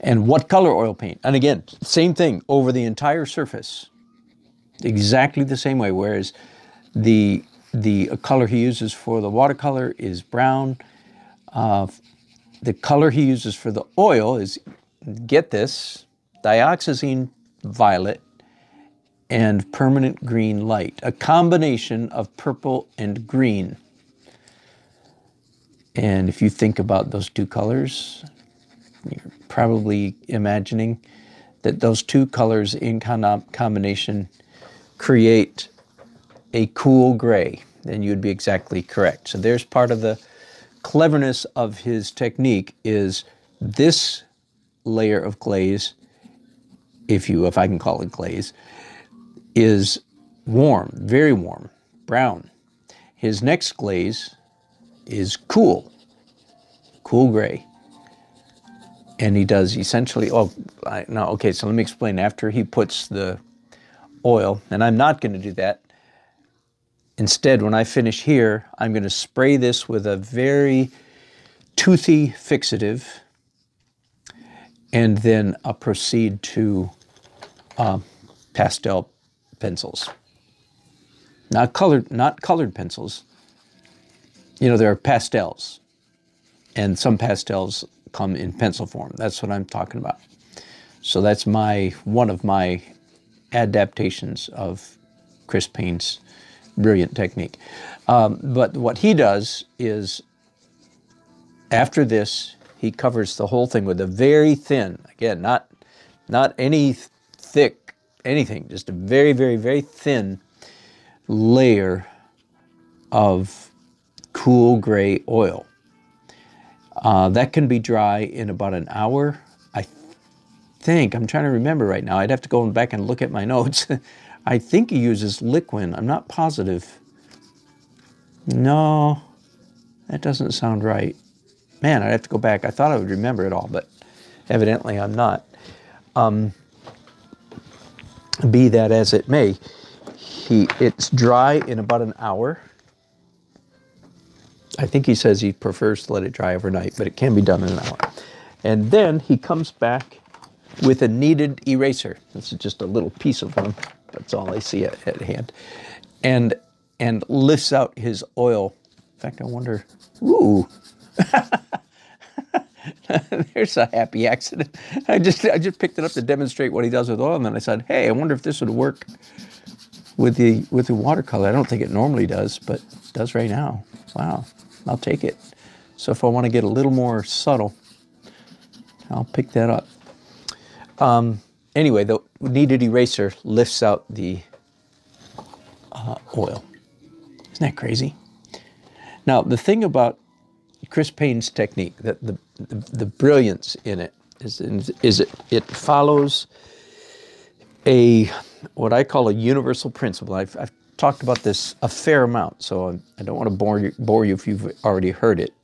And what color oil paint? And again, same thing over the entire surface, exactly the same way, whereas the color he uses for the watercolor is brown. The color he uses for the oil is, get this, dioxazine violet and permanent green light, a combination of purple and green. And if you think about those two colors, you're probably imagining that those two colors in combination create a cool gray. Then you'd be exactly correct. So there's part of the cleverness of his technique, is this layer of glaze, if I can call it glaze, is warm, very warm, brown. His next glaze is cool gray. And he does essentially, so let me explain. After he puts the oil, and I'm not going to do that. Instead, when I finish here, I'm going to spray this with a very toothy fixative, and then I'll proceed to pastel pencils. Not colored pencils. You know, there are pastels, and some pastels come in pencil form. That's what I'm talking about. So that's one of my adaptations of Chris Payne's brilliant technique. But what he does is, after this, he covers the whole thing with a very thin, again, not any thick anything, just a very, very, very thin layer of cool gray oil. That can be dry in about an hour. I think, I'm trying to remember right now, I'd have to go back and look at my notes. I think he uses liquid. I'm not positive. No, that doesn't sound right. Man, I'd have to go back. I thought I would remember it all, but evidently I'm not. Be that as it may, it's dry in about an hour. I think he says he prefers to let it dry overnight, but it can be done in an hour. And then he comes back with a kneaded eraser. This is just a little piece of one. That's all I see at hand. And lifts out his oil. In fact, I wonder, ooh. There's a happy accident. I just picked it up to demonstrate what he does with oil, and then I said, hey, I wonder if this would work with the watercolor. I don't think it normally does, but it does right now. Wow, I'll take it. So if I want to get a little more subtle, I'll pick that up. Anyway, the kneaded eraser lifts out the oil. Isn't that crazy? Now, the thing about Chris Payne's technique, that the brilliance in it is it follows what I call a universal principle. I've talked about this a fair amount, so I don't want to bore you if you've already heard it.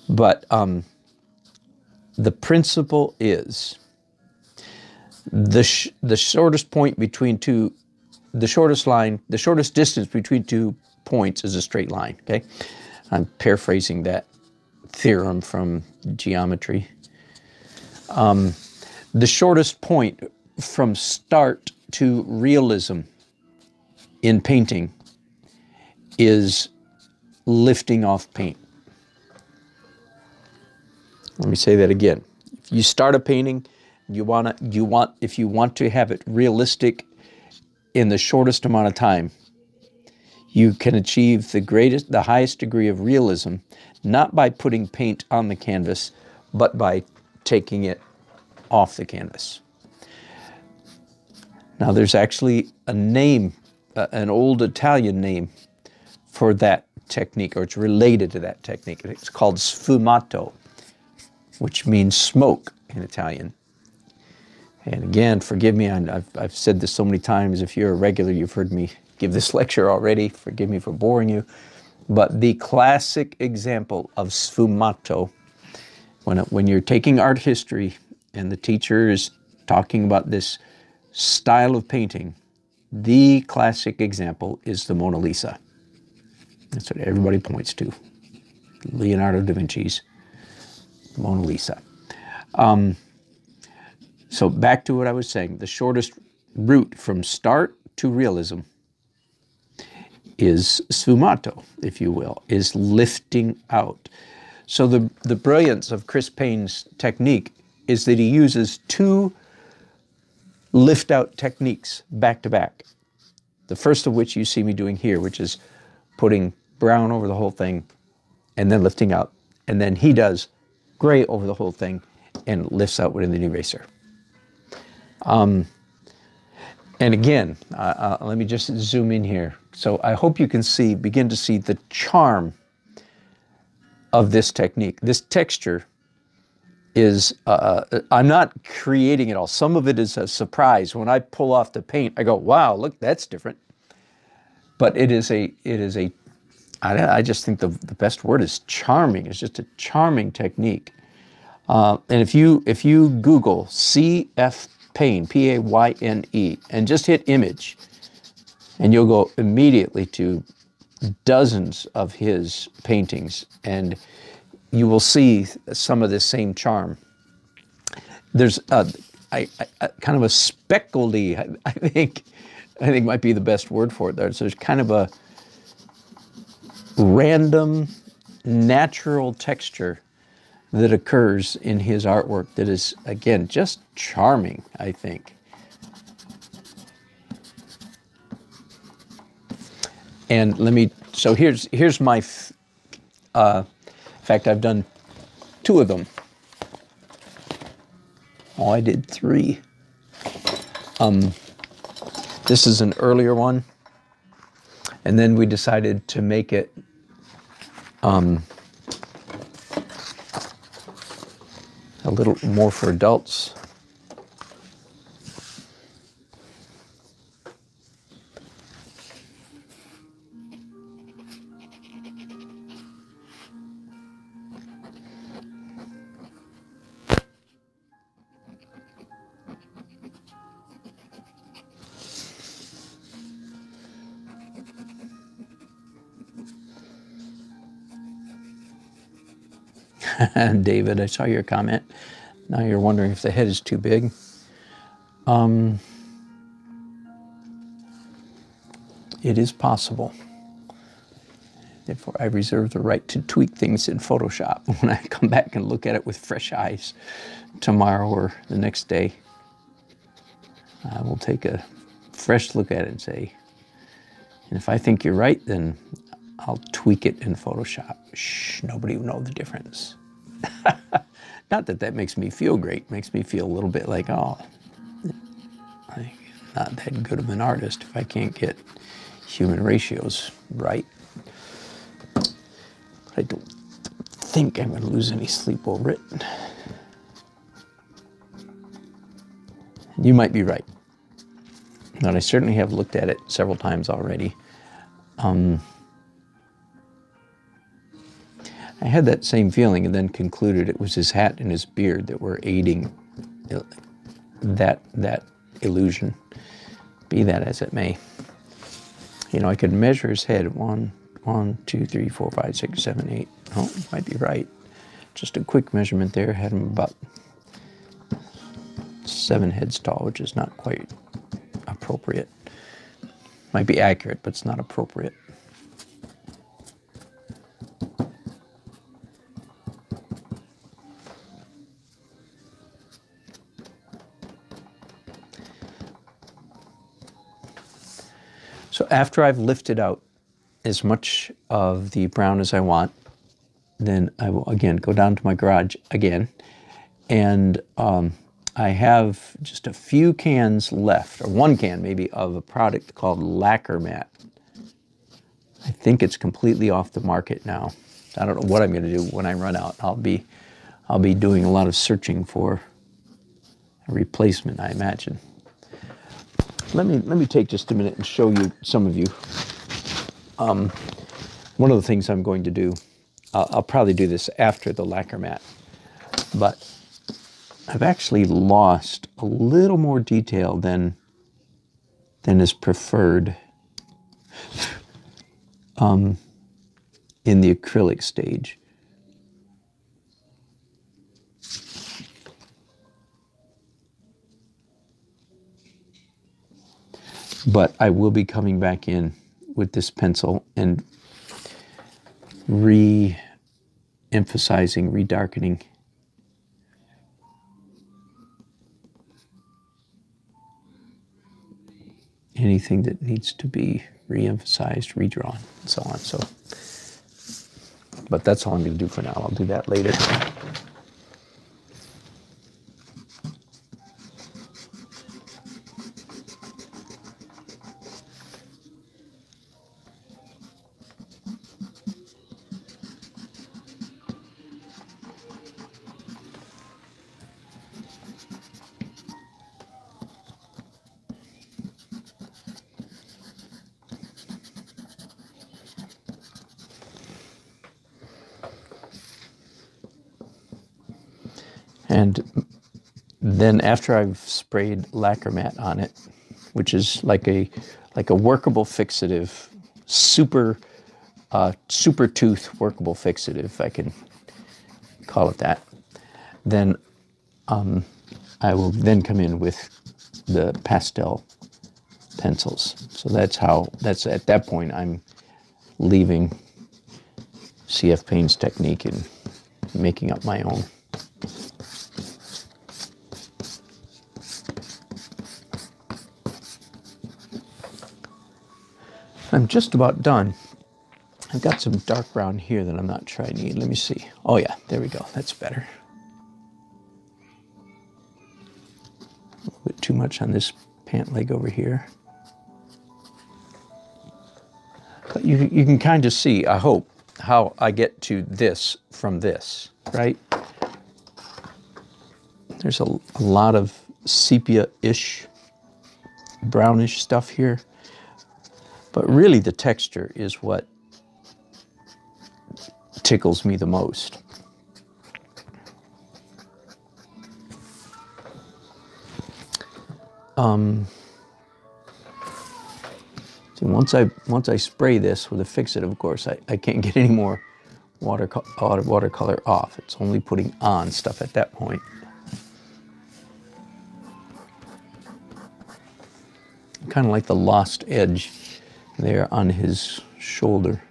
But the principle is the shortest point between the shortest distance between 2 points is a straight line. Okay, I'm paraphrasing that theorem from geometry. The shortest point from start to realism in painting is lifting off paint. Let me say that again. If you start a painting, if you want to have it realistic in the shortest amount of time, you can achieve the highest degree of realism, not by putting paint on the canvas, but by taking it off the canvas. Now there's actually a name, an old Italian name for that technique, or it's related to that technique. It's called sfumato, which means smoke in Italian. And again, forgive me, I've said this so many times. If you're a regular, you've heard me give this lecture already. Forgive me for boring you. But the classic example of sfumato, when you're taking art history and the teacher is talking about this style of painting, the classic example is the Mona Lisa. That's what everybody points to. Leonardo da Vinci's Mona Lisa. So back to what I was saying, the shortest route from start to realism is sfumato, if you will, is lifting out. So the brilliance of Chris Payne's technique is that he uses two lift out techniques back to back. The first of which you see me doing here, which is putting brown over the whole thing and then lifting out. And then he does gray over the whole thing and lifts out with an eraser. And again, let me just zoom in here. So I hope you can begin to see the charm of this technique. This texture is, I'm not creating it all. Some of it is a surprise. When I pull off the paint, I go, wow, look, that's different. But it is I just think the best word is charming. It's just a charming technique. And if you Google C.F. Payne, P-A-Y-N-E, and just hit image, and you'll go immediately to dozens of his paintings, and you will see some of this same charm. There's kind of a speckledy, I think might be the best word for it. There's kind of a random, natural texture that occurs in his artwork that is, again, just charming, I think. And so here's my, in fact, I've done 2 of them. Oh, I did 3. This is an earlier one. And then we decided to make it a little more for adults. David, I saw your comment. Now you're wondering if the head is too big. It is possible. Therefore, I reserve the right to tweak things in Photoshop when I come back and look at it with fresh eyes tomorrow or the next day. I will take a fresh look at it and say, and if I think you're right, then I'll tweak it in Photoshop. Shh, nobody will know the difference. Not that that makes me feel great. It makes me feel a little bit like, oh, I'm not that good of an artist if I can't get human ratios right. But I don't think I'm going to lose any sleep over it. You might be right. But I certainly have looked at it several times already. I had that same feeling and then concluded it was his hat and his beard that were aiding that illusion, be that as it may. You know, I could measure his head. 1, 2, 3, 4, 5, 6, 7, 8. Oh, you might be right. just a quick measurement there. Had them about 7 heads tall, which is not quite appropriate. Might be accurate, but it's not appropriate. So after I've lifted out as much of the brown as I want, then I will again go down to my garage again, and I have just a few cans left, or 1 can maybe, of a product called Lacquer Mat. I think it's completely off the market now. I don't know what I'm going to do when I run out. I'll be doing a lot of searching for a replacement, I imagine. Let me take just a minute and show you, some of you. One of the things I'm going to do, I'll probably do this after the lacquer mat, but I've actually lost a little more detail than is preferred in the acrylic stage. But I will be coming back in with this pencil and re-emphasizing, redarkening. Anything that needs to be re-emphasized, redrawn, and so on. So, but that's all I'm going to do for now. I'll do that later. And then after I've sprayed lacquer mat on it, which is like a workable fixative, super tooth workable fixative, if I can call it that, then I will then come in with the pastel pencils. So that's at that point I'm leaving CF Payne's technique and making up my own. I'm just about done. I've got some dark brown here that I'm not sure I need. Let me see. Oh yeah, there we go. That's better. A little bit too much on this pant leg over here. But you can kind of see, I hope, how I get to this from this, right? There's a lot of sepia-ish, brownish stuff here. But really the texture is what tickles me the most. See, once I spray this with a fix-it, of course, I can't get any more watercolor off. It's only putting on stuff at that point. Kind of like the lost edge there on his shoulder.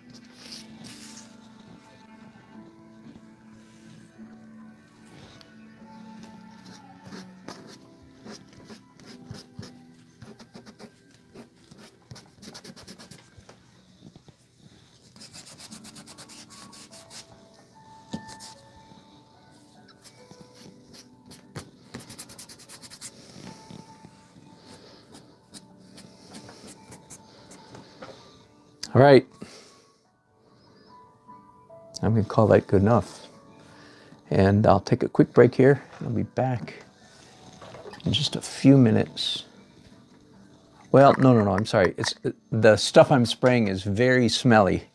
All right, I'm going to call that good enough. And I'll take a quick break here. I'll be back in just a few minutes. Well, no, I'm sorry. The stuff I'm spraying is very smelly,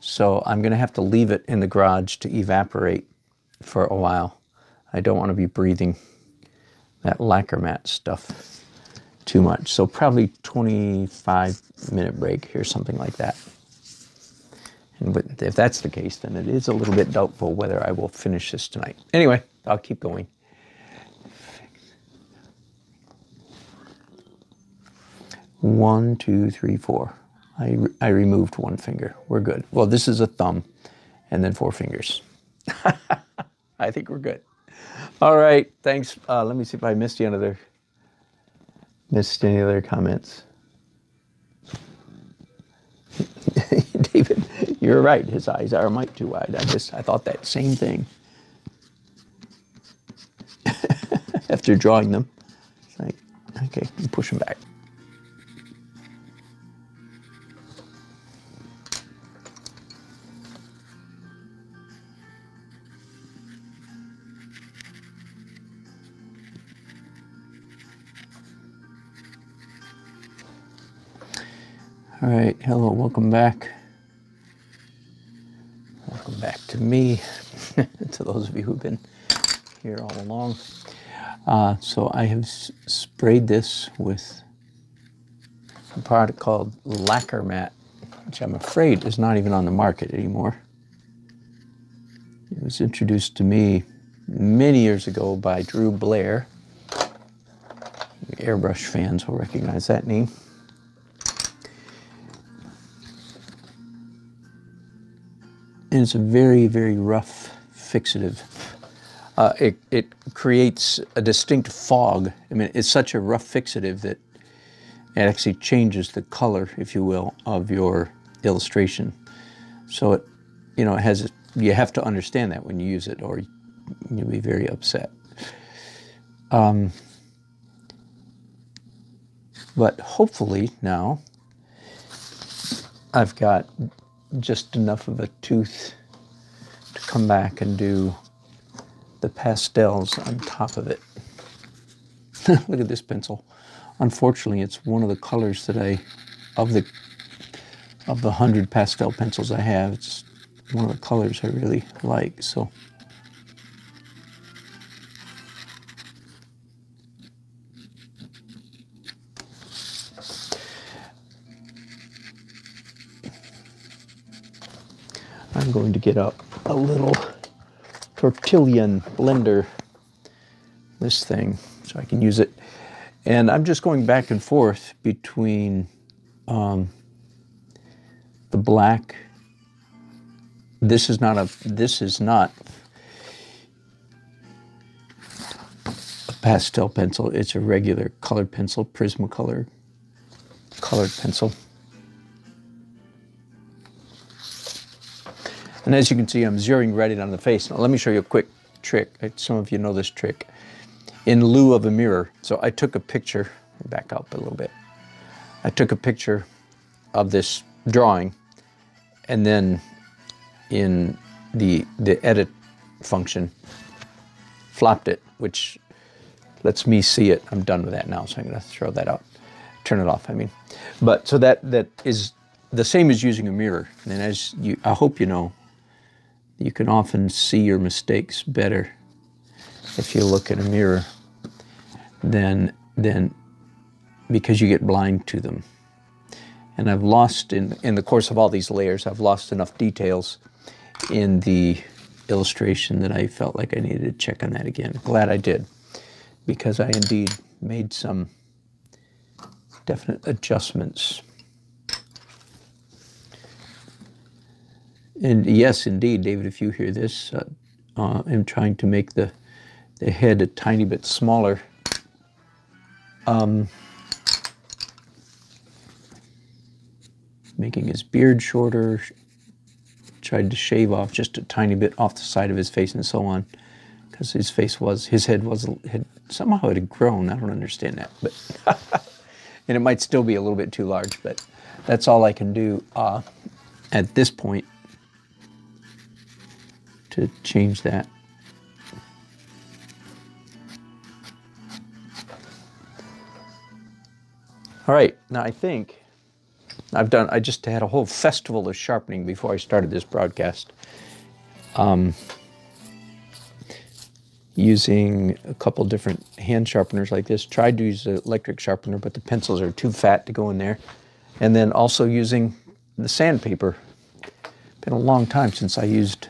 so I'm going to have to leave it in the garage to evaporate for a while. I don't want to be breathing that lacquer mat stuff too much. So probably 25-minute break here, something like that. And if that's the case, then it is a little bit doubtful whether I will finish this tonight. Anyway, I'll keep going. 1, 2, 3, 4. I removed one finger. We're good. Well, this is a thumb, and then 4 fingers. I think we're good. All right, thanks. Let me see if I missed any other comments. David, you're right. His eyes are a mite too wide. I thought that same thing. After drawing them, it's like, okay, push them back. All right, hello, welcome back. Welcome back to me, to those of you who've been here all along. So I have sprayed this with a product called Lacquer Matte, which I'm afraid is not even on the market anymore. It was introduced to me many years ago by Drew Blair. Airbrush fans will recognize that name. And it's a very, very rough fixative. It creates a distinct fog. I mean, it's such a rough fixative that it actually changes the color, if you will, of your illustration. So it, it has. You have to understand that when you use it, or you'll be very upset. But hopefully now I've got just enough of a tooth to come back and do the pastels on top of it. Look at this pencil. Unfortunately, it's one of the colors that of the 100 pastel pencils I have, it's one of the colors I really like. So I'm going to get up a little tortillion blender, this thing, so I can use it. And I'm just going back and forth between the black. This is not a pastel pencil. It's a regular colored pencil, Prismacolor colored pencil. And as you can see, I'm zeroing right in on the face. Now, let me show you a quick trick. Some of you know this trick. In lieu of a mirror, so I took a picture, back up a little bit. I took a picture of this drawing, and then in the edit function, flopped it, which lets me see it. I'm done with that now, so I'm going to throw that out. Turn it off, I mean. But so that is the same as using a mirror. And as I hope you know, you can often see your mistakes better if you look in a mirror than because you get blind to them. And I've lost, in the course of all these layers, I've lost enough details in the illustration that I felt like I needed to check on that again. Glad I did, because I indeed made some definite adjustments. And yes, indeed, David, if you hear this, I'm trying to make the head a tiny bit smaller. Making his beard shorter, tried to shave off just a tiny bit off the side of his face and so on, because his head had somehow it had grown. I don't understand that, but and it might still be a little bit too large, but that's all I can do at this point to change that. All right, now I think I just had a whole festival of sharpening before I started this broadcast. Using a couple different hand sharpeners like this. Tried to use an electric sharpener, but the pencils are too fat to go in there. And then also using the sandpaper Been a long time since I used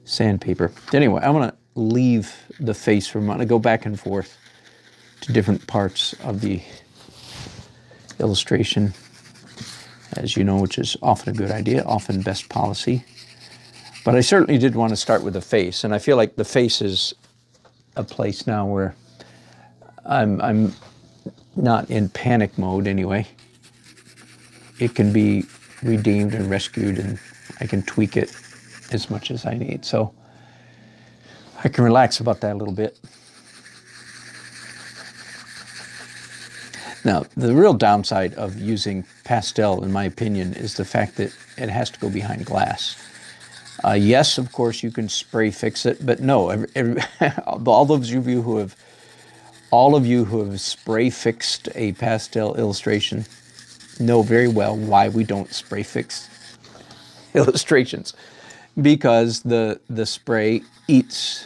sandpaper. Anyway, I'm going to leave the face for a moment. I go back and forth to different parts of the illustration, as you know, which is often a good idea, often best policy. But I certainly did want to start with the face, and I feel like the face is a place now where I'm not in panic mode anyway. It can be redeemed and rescued, and I can tweak it as much as I need. So I can relax about that a little bit. Now, the real downside of using pastel, in my opinion, is the fact that it has to go behind glass. Yes, of course, you can spray fix it, but no, all of you who have spray fixed a pastel illustration know very well why we don't spray fix illustrations, because the spray eats,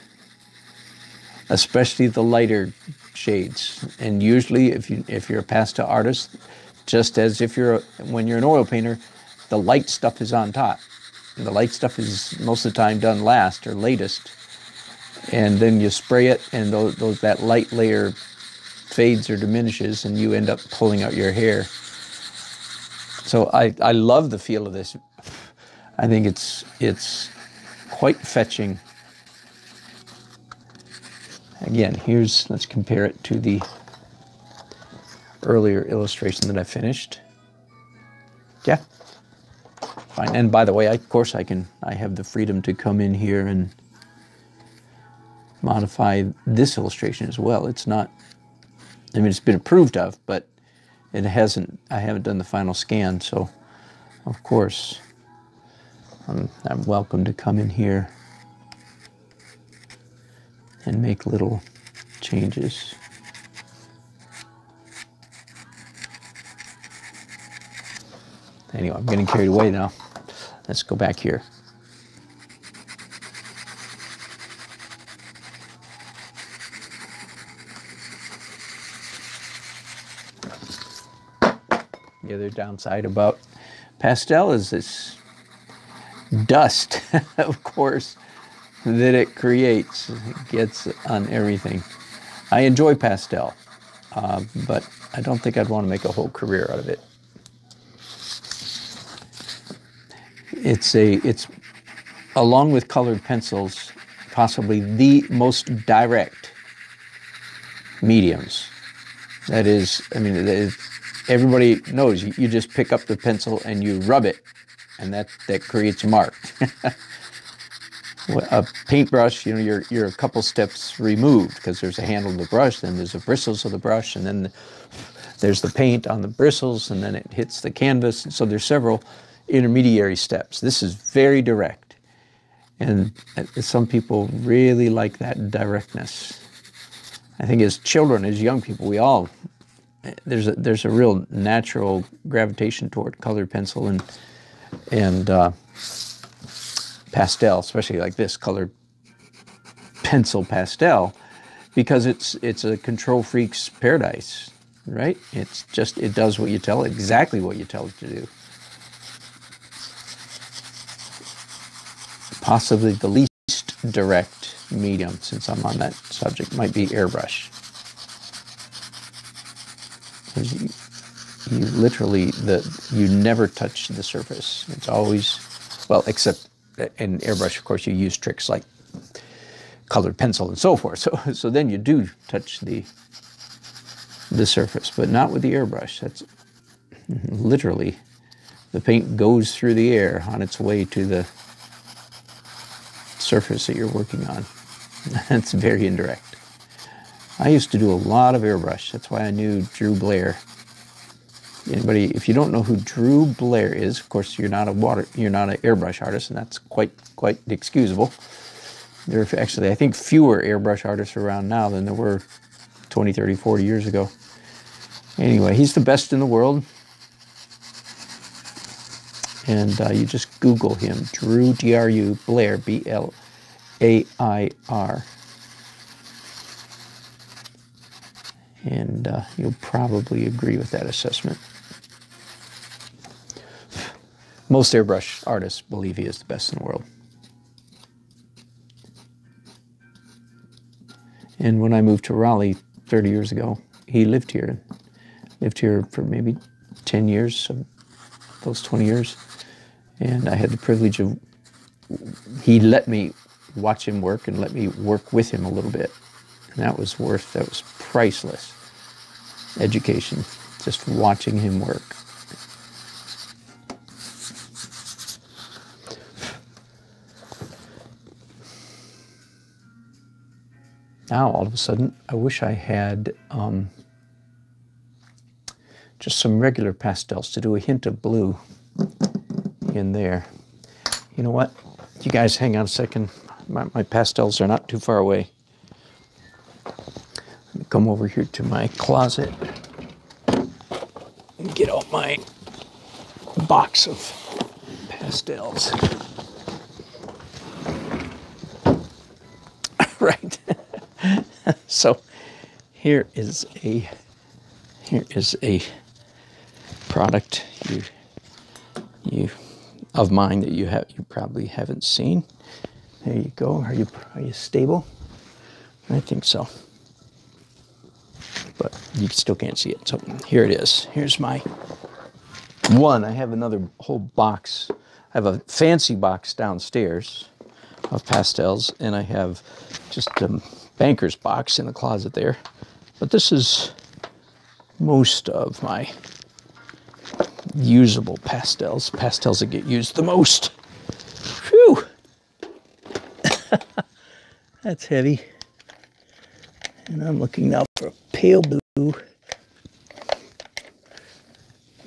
especially the lighter shades. And usually, if you're a pastel artist, just as when you're an oil painter, the light stuff is on top. The light stuff is most of the time done last or latest, and then you spray it, and that light layer fades or diminishes, and you end up pulling out your hair. So I love the feel of this. I think it's quite fetching. Again, let's compare it to the earlier illustration that I finished. Yeah, fine. And by the way, of course, I have the freedom to come in here and modify this illustration as well. It's not, I mean, it's been approved of, but I haven't done the final scan, so of course I'm welcome to come in here and make little changes. Anyway, I'm getting carried away now. Let's go back here. The other downside about pastel is this dust, of course, that it creates. It gets on everything. I enjoy pastel, but I don't think I'd want to make a whole career out of it. It's along with colored pencils, possibly the most direct mediums. That is, I mean, everybody knows you just pick up the pencil and you rub it, and that creates a mark. A paintbrush, you know, you're a couple steps removed, because there's a handle of the brush, then there's the bristles of the brush, and then there's the paint on the bristles, and then it hits the canvas. So there's several intermediary steps. This is very direct, and some people really like that directness. I think as children, as young people, there's a real natural gravitation toward colored pencil and pastel, especially like this colored pencil pastel, because it's a control freak's paradise, right? It does what you tell it, exactly what you tell it to do. Possibly the least direct medium, since I'm on that subject, might be airbrush. You literally, you never touch the surface. It's always, well, except in airbrush, of course, you use tricks like colored pencil and so forth. So then you do touch the surface, but not with the airbrush. That's literally, the paint goes through the air on its way to the surface that you're working on. That's very indirect. I used to do a lot of airbrush. That's why I knew Drew Blair. Anybody, if you don't know who Drew Blair is, of course you're not an airbrush artist, and that's quite excusable. There are actually, I think, fewer airbrush artists around now than there were 20, 30, 40 years ago. Anyway, he's the best in the world. And you just Google him, Drew, D-R-U, Blair, B-L-A-I-R. And you'll probably agree with that assessment. Most airbrush artists believe he is the best in the world. And when I moved to Raleigh 30 years ago, he lived here. Lived here for maybe 10 years, of those 20 years. And I had the privilege of, he let me watch him work and let me work with him a little bit. And that was priceless education, just watching him work. Now, all of a sudden, I wish I had just some regular pastels to do a hint of blue in there. You know what? You guys hang on a second. My pastels are not too far away. Let me come over here to my closet and get out my box of pastels. Right. So here is a product of mine that you probably haven't seen. There you go. Are you stable? I think so. But you still can't see it. So here it is. Here's my one. I have another whole box. I have a fancy box downstairs of pastels, and I have just a banker's box in the closet there. But this is most of my usable pastels that get used the most. Phew! That's heavy. And I'm looking now for a pale blue.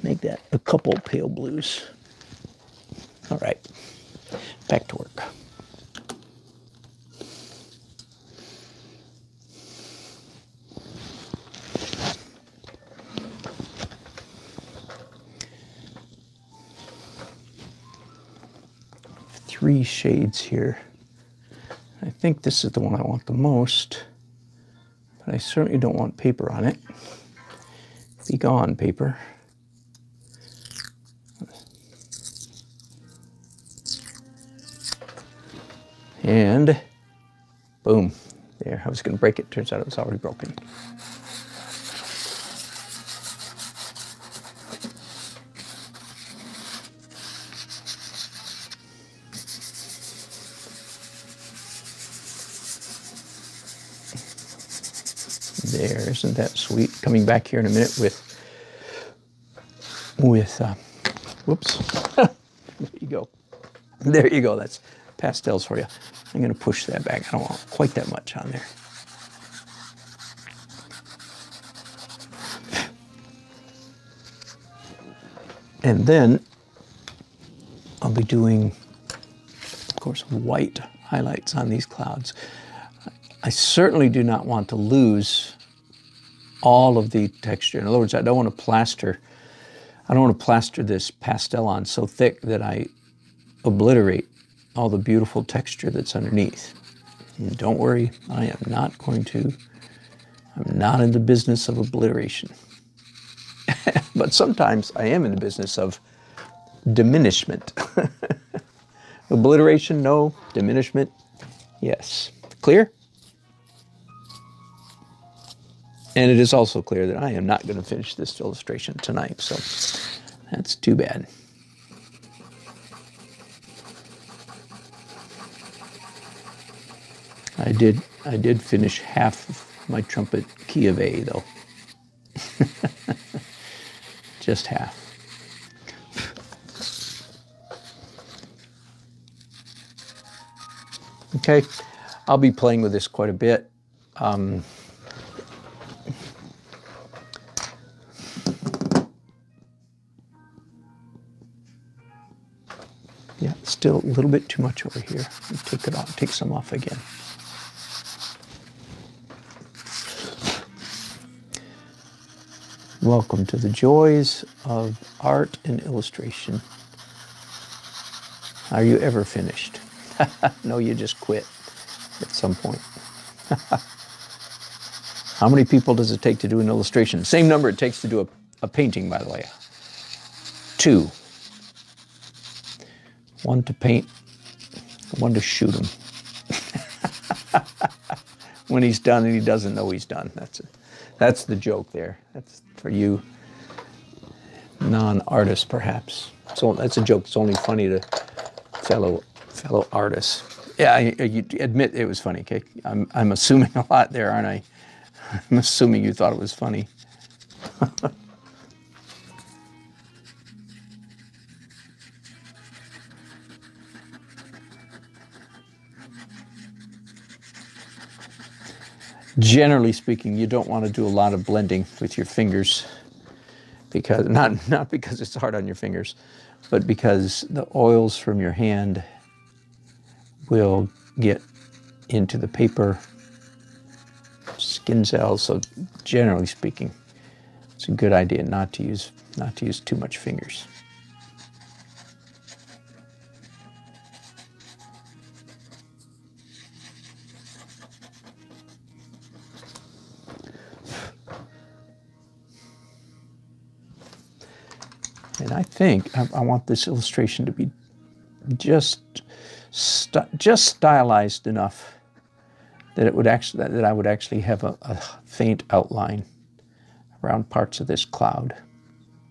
Make that a couple pale blues. All right, back to work. Three shades here. I think this is the one I want the most, but I certainly don't want paper on it. Be gone, paper. And boom, there. I was going to break it. Turns out it was already broken. There, isn't that sweet? Coming back here in a minute with whoops. There you go. There you go. That's pastels for you. I'm going to push that back. I don't want quite that much on there. And then I'll be doing, of course, white highlights on these clouds. I certainly do not want to lose all of the texture. In other words, I don't want to plaster this pastel on so thick that I obliterate all the beautiful texture that's underneath. And don't worry, I'm not in the business of obliteration. But sometimes I am in the business of diminishment. Obliteration, no. Diminishment, yes. Clear? And it is also clear that I am not going to finish this illustration tonight, so that's too bad. I did finish half of my trumpet key of A, though. Just half. Okay, I'll be playing with this quite a bit. Yeah, still a little bit too much over here. Take it off, take some off again. Welcome to the joys of art and illustration. Are you ever finished? No, you just quit at some point. How many people does it take to do an illustration? Same number it takes to do a painting, by the way. 2. One to paint, one to shoot him. When he's done and he doesn't know he's done. That's the joke there. That's for you non-artists, perhaps. So that's a joke that's only funny to fellow artists. Yeah, you admit it was funny, okay? I'm assuming a lot there, aren't I? I'm assuming you thought it was funny. Generally speaking, you don't want to do a lot of blending with your fingers, because not because it's hard on your fingers, but because the oils from your hand will get into the paper skin cells. So generally speaking, it's a good idea not to use too much fingers. And I think I want this illustration to be just stylized enough that I would actually have a faint outline around parts of this cloud.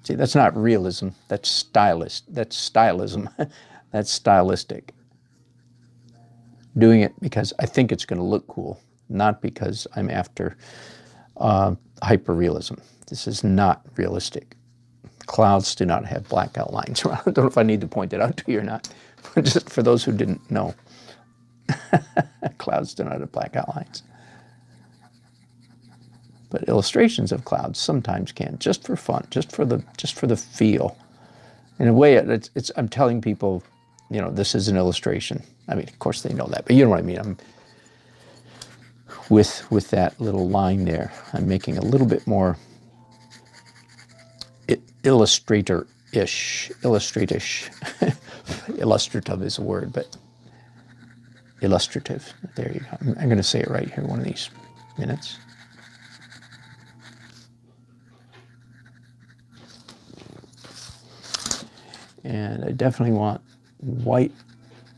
See, that's not realism. That's stylism. That's stylistic. Doing it because I think it's going to look cool, not because I'm after hyperrealism. This is not realistic. Clouds do not have black outlines. I don't know if I need to point that out to you or not. Just for those who didn't know. Clouds do not have black outlines. But illustrations of clouds sometimes can, just for fun, just for the feel. In a way, I'm telling people, this is an illustration. I mean, of course they know that, but you know what I mean. I'm with that little line there, I'm making a little bit more illustrative is a word, but illustrative. There you go. I'm going to say it right here one of these minutes. And I definitely want white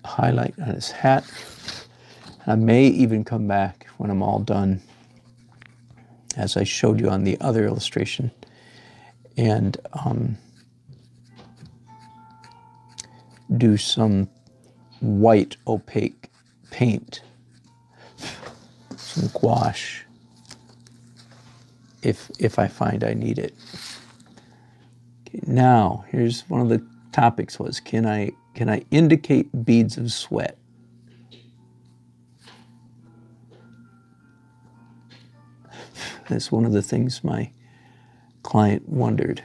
highlight on his hat. I may even come back when I'm all done, as I showed you on the other illustration, and do some white opaque paint, some gouache, if I find I need it. Okay, now here's one of the topics was, can I indicate beads of sweat? That's one of the things my client wondered.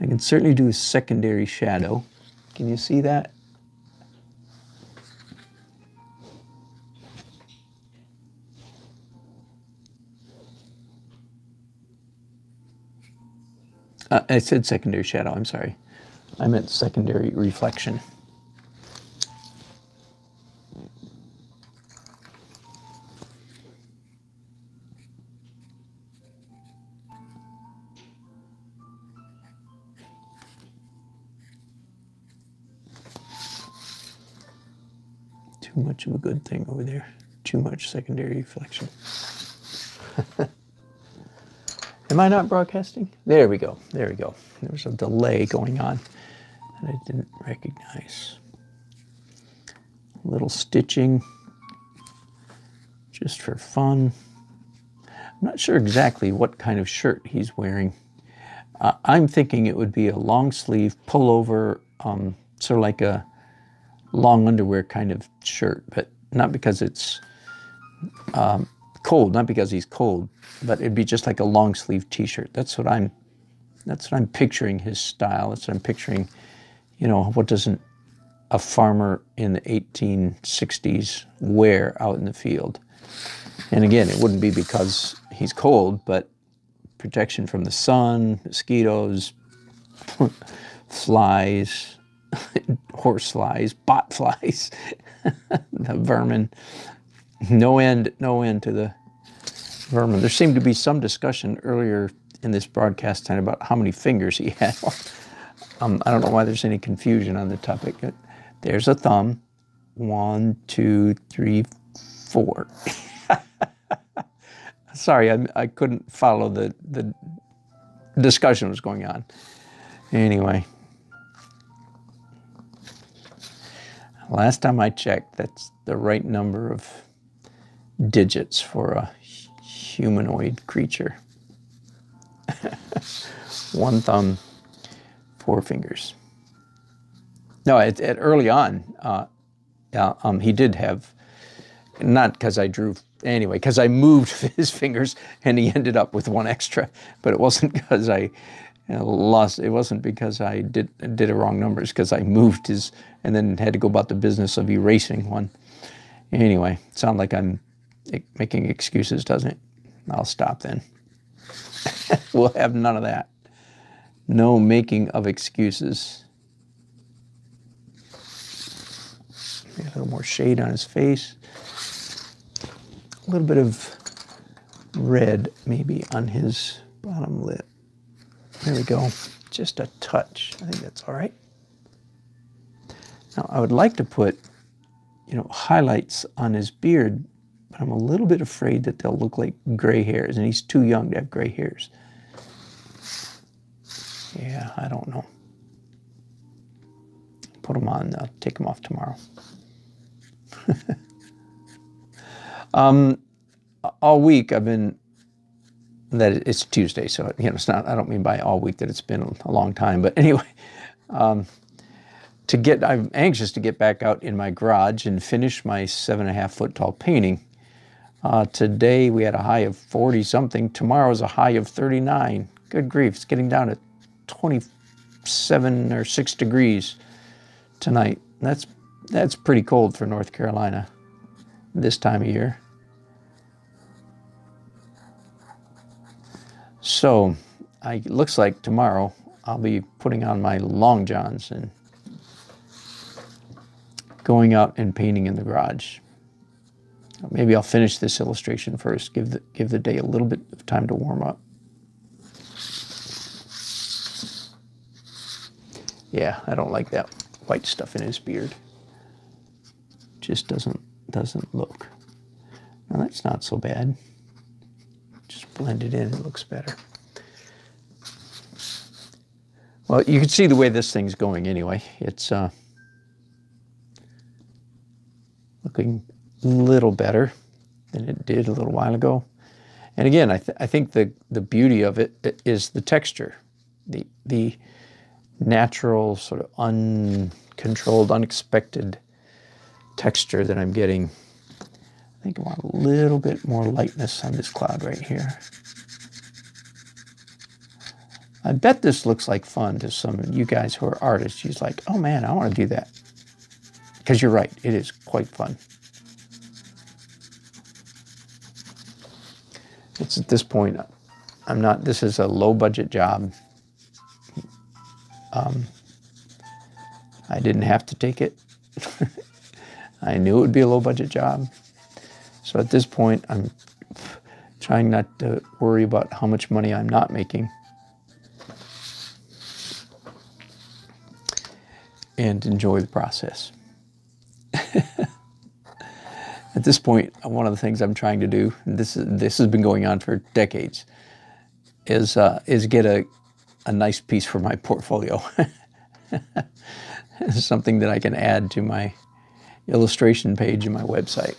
I can certainly do a secondary shadow. Can you see that? I said secondary shadow, I'm sorry. I meant secondary reflection. Too much of a good thing over there. Too much secondary reflection. Am I not broadcasting? There we go. There we go. There was a delay going on that I didn't recognize. A little stitching, just for fun. I'm not sure exactly what kind of shirt he's wearing. I'm thinking it would be a long sleeve pullover, sort of like a long underwear kind of shirt, but not because it's cold, not because he's cold, but it'd be just like a long sleeve t-shirt. That's what I'm picturing his style. That's what I'm picturing, what doesn't a farmer in the 1860s wear out in the field? And again, it wouldn't be because he's cold, but protection from the sun, mosquitoes, flies, horse flies, bot flies, the vermin. No end to the vermin. There seemed to be some discussion earlier in this broadcast time about how many fingers he had. I don't know why there's any confusion on the topic. There's a thumb. 1, 2, 3, 4. Sorry, I couldn't follow the discussion was going on. Anyway, last time I checked, that's the right number of digits for a humanoid creature. 1 thumb, 4 fingers. No, at early on, he did have, not because I drew, anyway, because I moved his fingers and he ended up with 1 extra, but it wasn't because I lost, it wasn't because I did a wrong numbers, because I moved his, and then had to go about the business of erasing 1. Anyway, it sounds like I'm making excuses, doesn't it? I'll stop then. We'll have none of that. No making of excuses. A little more shade on his face. A little bit of red maybe on his bottom lip. There we go. Just a touch. I think that's all right. Now I would like to put, highlights on his beard, but I'm a little bit afraid that they'll look like gray hairs, and he's too young to have gray hairs. Yeah, I don't know. Put them on. I'll take them off tomorrow. All week I've been, that it's Tuesday, so it's not, I don't mean by all week that it's been a long time, but anyway, I'm anxious to get back out in my garage and finish my 7.5 foot tall painting. Today we had a high of 40 something. Tomorrow's a high of 39. Good grief, it's getting down to 27 or 6 degrees tonight. That's pretty cold for North Carolina this time of year. So it looks like tomorrow I'll be putting on my long johns and going out and painting in the garage. Maybe I'll finish this illustration first, give the day a little bit of time to warm up. Yeah, I don't like that white stuff in his beard. Just doesn't look. Now that's not so bad. Just blend it in, it looks better. Well, you can see the way this thing's going anyway. It's looking a little better than it did a little while ago. And again, I think the beauty of it is the texture, the natural, sort of uncontrolled, unexpected texture that I'm getting. I think I want a little bit more lightness on this cloud right here. I bet this looks like fun to some of you guys who are artists. You're like, oh man, I want to do that. Because you're right, it is quite fun. It's at this point, this is a low budget job. I didn't have to take it. I knew it would be a low budget job. So at this point, I'm trying not to worry about how much money I'm not making. And enjoy the process. At this point, one of the things I'm trying to do, and this has been going on for decades, is get a nice piece for my portfolio. Something that I can add to my illustration page in my website.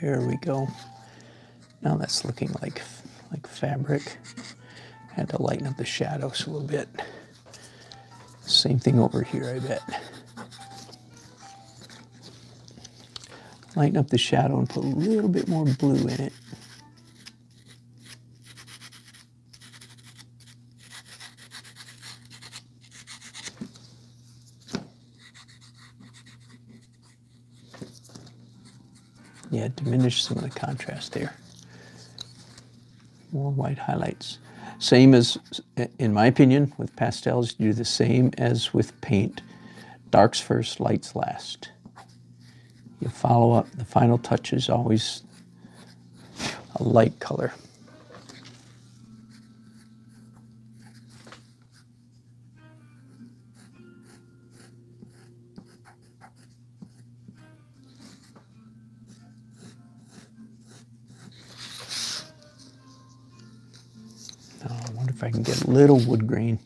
There we go. Now that's looking like fabric. I had to lighten up the shadows a little bit. Same thing over here, I bet. Lighten up the shadow and put a little bit more blue in it. Yeah, diminish some of the contrast there. More white highlights. Same as, in my opinion, with pastels, you do the same as with paint. Darks first, lights last. You follow up. The final touch is always a light color. I wonder if I can get a little wood grain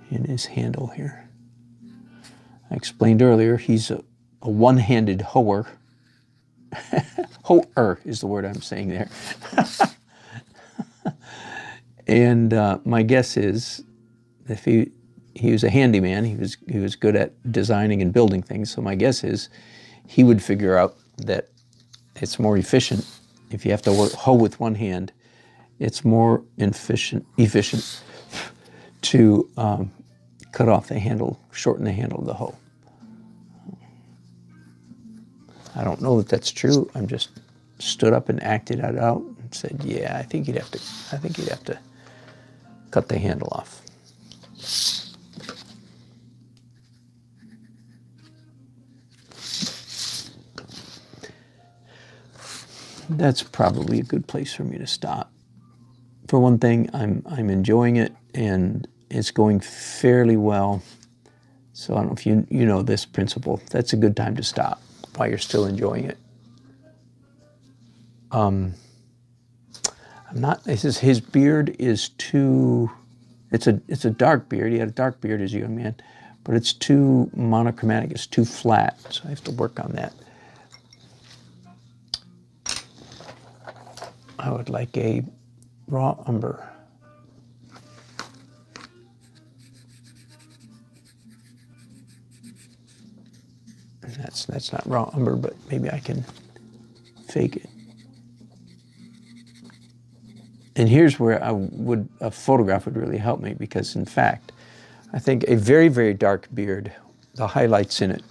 in his handle here. I explained earlier, he's a one-handed hoer. Hoer is the word I'm saying there. And my guess is, if he was a handyman, he was good at designing and building things. So my guess is, he would figure out that it's more efficient if you have to hoe with one hand. It's more efficient to cut off the handle, shorten the handle of the hoe. I don't know if that's true. I'm just stood up and acted it out and said, yeah, I think you'd have to cut the handle off. That's probably a good place for me to stop. For one thing, I'm enjoying it, and it's going fairly well. So I don't know if you know this principle. That's a good time to stop while you're still enjoying it. I'm not. His beard is too. It's a dark beard. He had a dark beard as a young man, but it's too monochromatic. It's too flat. So I have to work on that. I would like a raw umber. And that's not raw umber, but maybe I can fake it. And here's where a photograph would really help me, because in fact, I think a very, very dark beard, the highlights in it,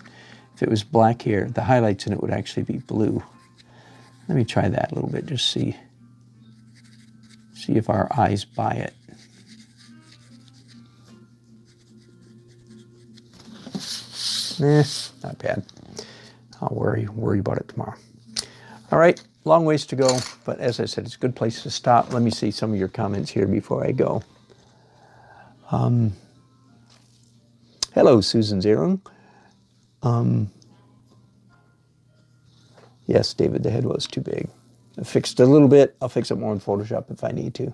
if it was black hair, the highlights in it would actually be blue. Let me try that a little bit, just see if our eyes buy it. Not bad. I'll worry about it tomorrow. All right, long ways to go, but as I said, it's a good place to stop. Let me see some of your comments here before I go. Hello, Susan Zerung. Yes, David, the head was too big. I fixed it a little bit. I'll fix it more in Photoshop if I need to.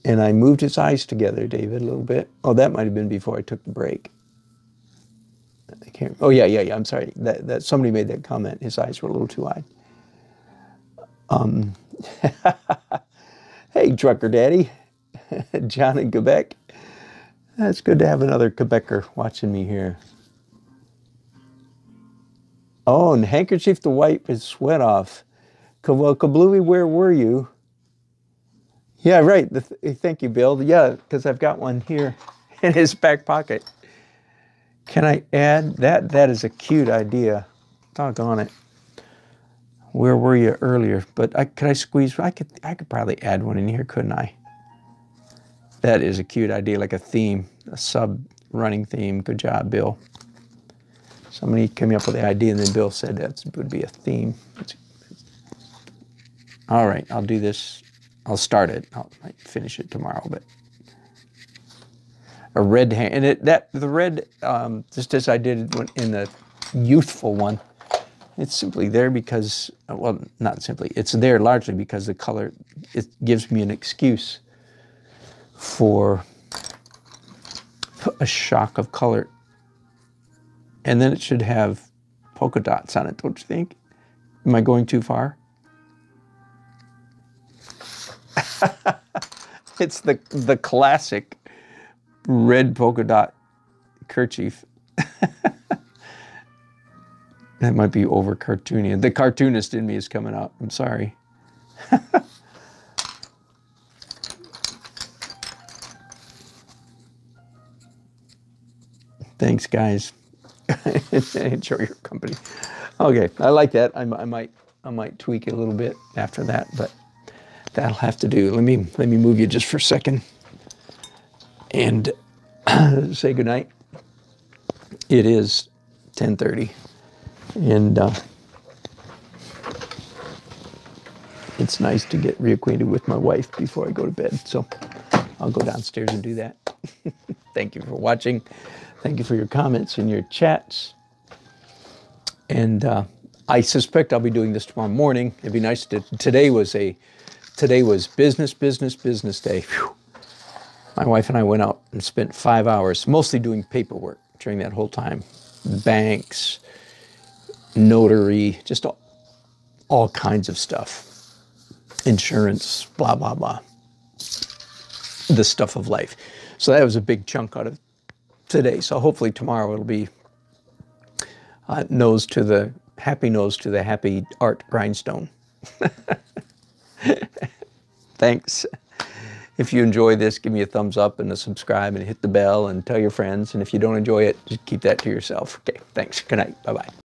And I moved his eyes together, David, a little bit. Oh, that might have been before I took the break. I can't. Oh, yeah. I'm sorry. That somebody made that comment. His eyes were a little too wide. Hey, Trucker Daddy, John in Quebec. It's good to have another Quebecer watching me here. Oh, and handkerchief to wipe his sweat off. Well, Kablooey, where were you? Yeah, right. Thank you, Bill. Yeah, because I've got one here in his back pocket. Can I add that? That is a cute idea. Doggone it. Where were you earlier? But could I squeeze? I could probably add one in here, couldn't I? That is a cute idea, like a theme, a sub-running theme. Good job, Bill. Somebody came up with the idea, and then Bill said that would be a theme. All right, I'll do this. I'll start it. I might finish it tomorrow, but a red hand, and the red, just as I did in the youthful one, it's simply there because, well, not simply, it's there largely because the color, it gives me an excuse for a shock of color. And then it should have polka dots on it, don't you think? Am I going too far? It's the classic red polka dot kerchief. That might be over cartoony. The cartoonist in me is coming out. I'm sorry. Thanks, guys. Enjoy your company. Okay, I like that. I might I might tweak it a little bit after that, but that'll have to do. Let me move you just for a second and say goodnight. It is 10:30, and it's nice to get reacquainted with my wife before I go to bed, so I'll go downstairs and do that. Thank you for watching. Thank you for your comments and your chats. And I suspect I'll be doing this tomorrow morning. It'd be nice to, today was business day. Whew. My wife and I went out and spent 5 hours mostly doing paperwork during that whole time. Banks, notary, just all kinds of stuff. Insurance, blah, blah, blah. The stuff of life. So that was a big chunk out of today. So hopefully tomorrow it'll be nose to the happy art grindstone. Thanks. If you enjoy this, give me a thumbs up and a subscribe and hit the bell and tell your friends. And if you don't enjoy it, just keep that to yourself. Okay, thanks. Good night. Bye-bye.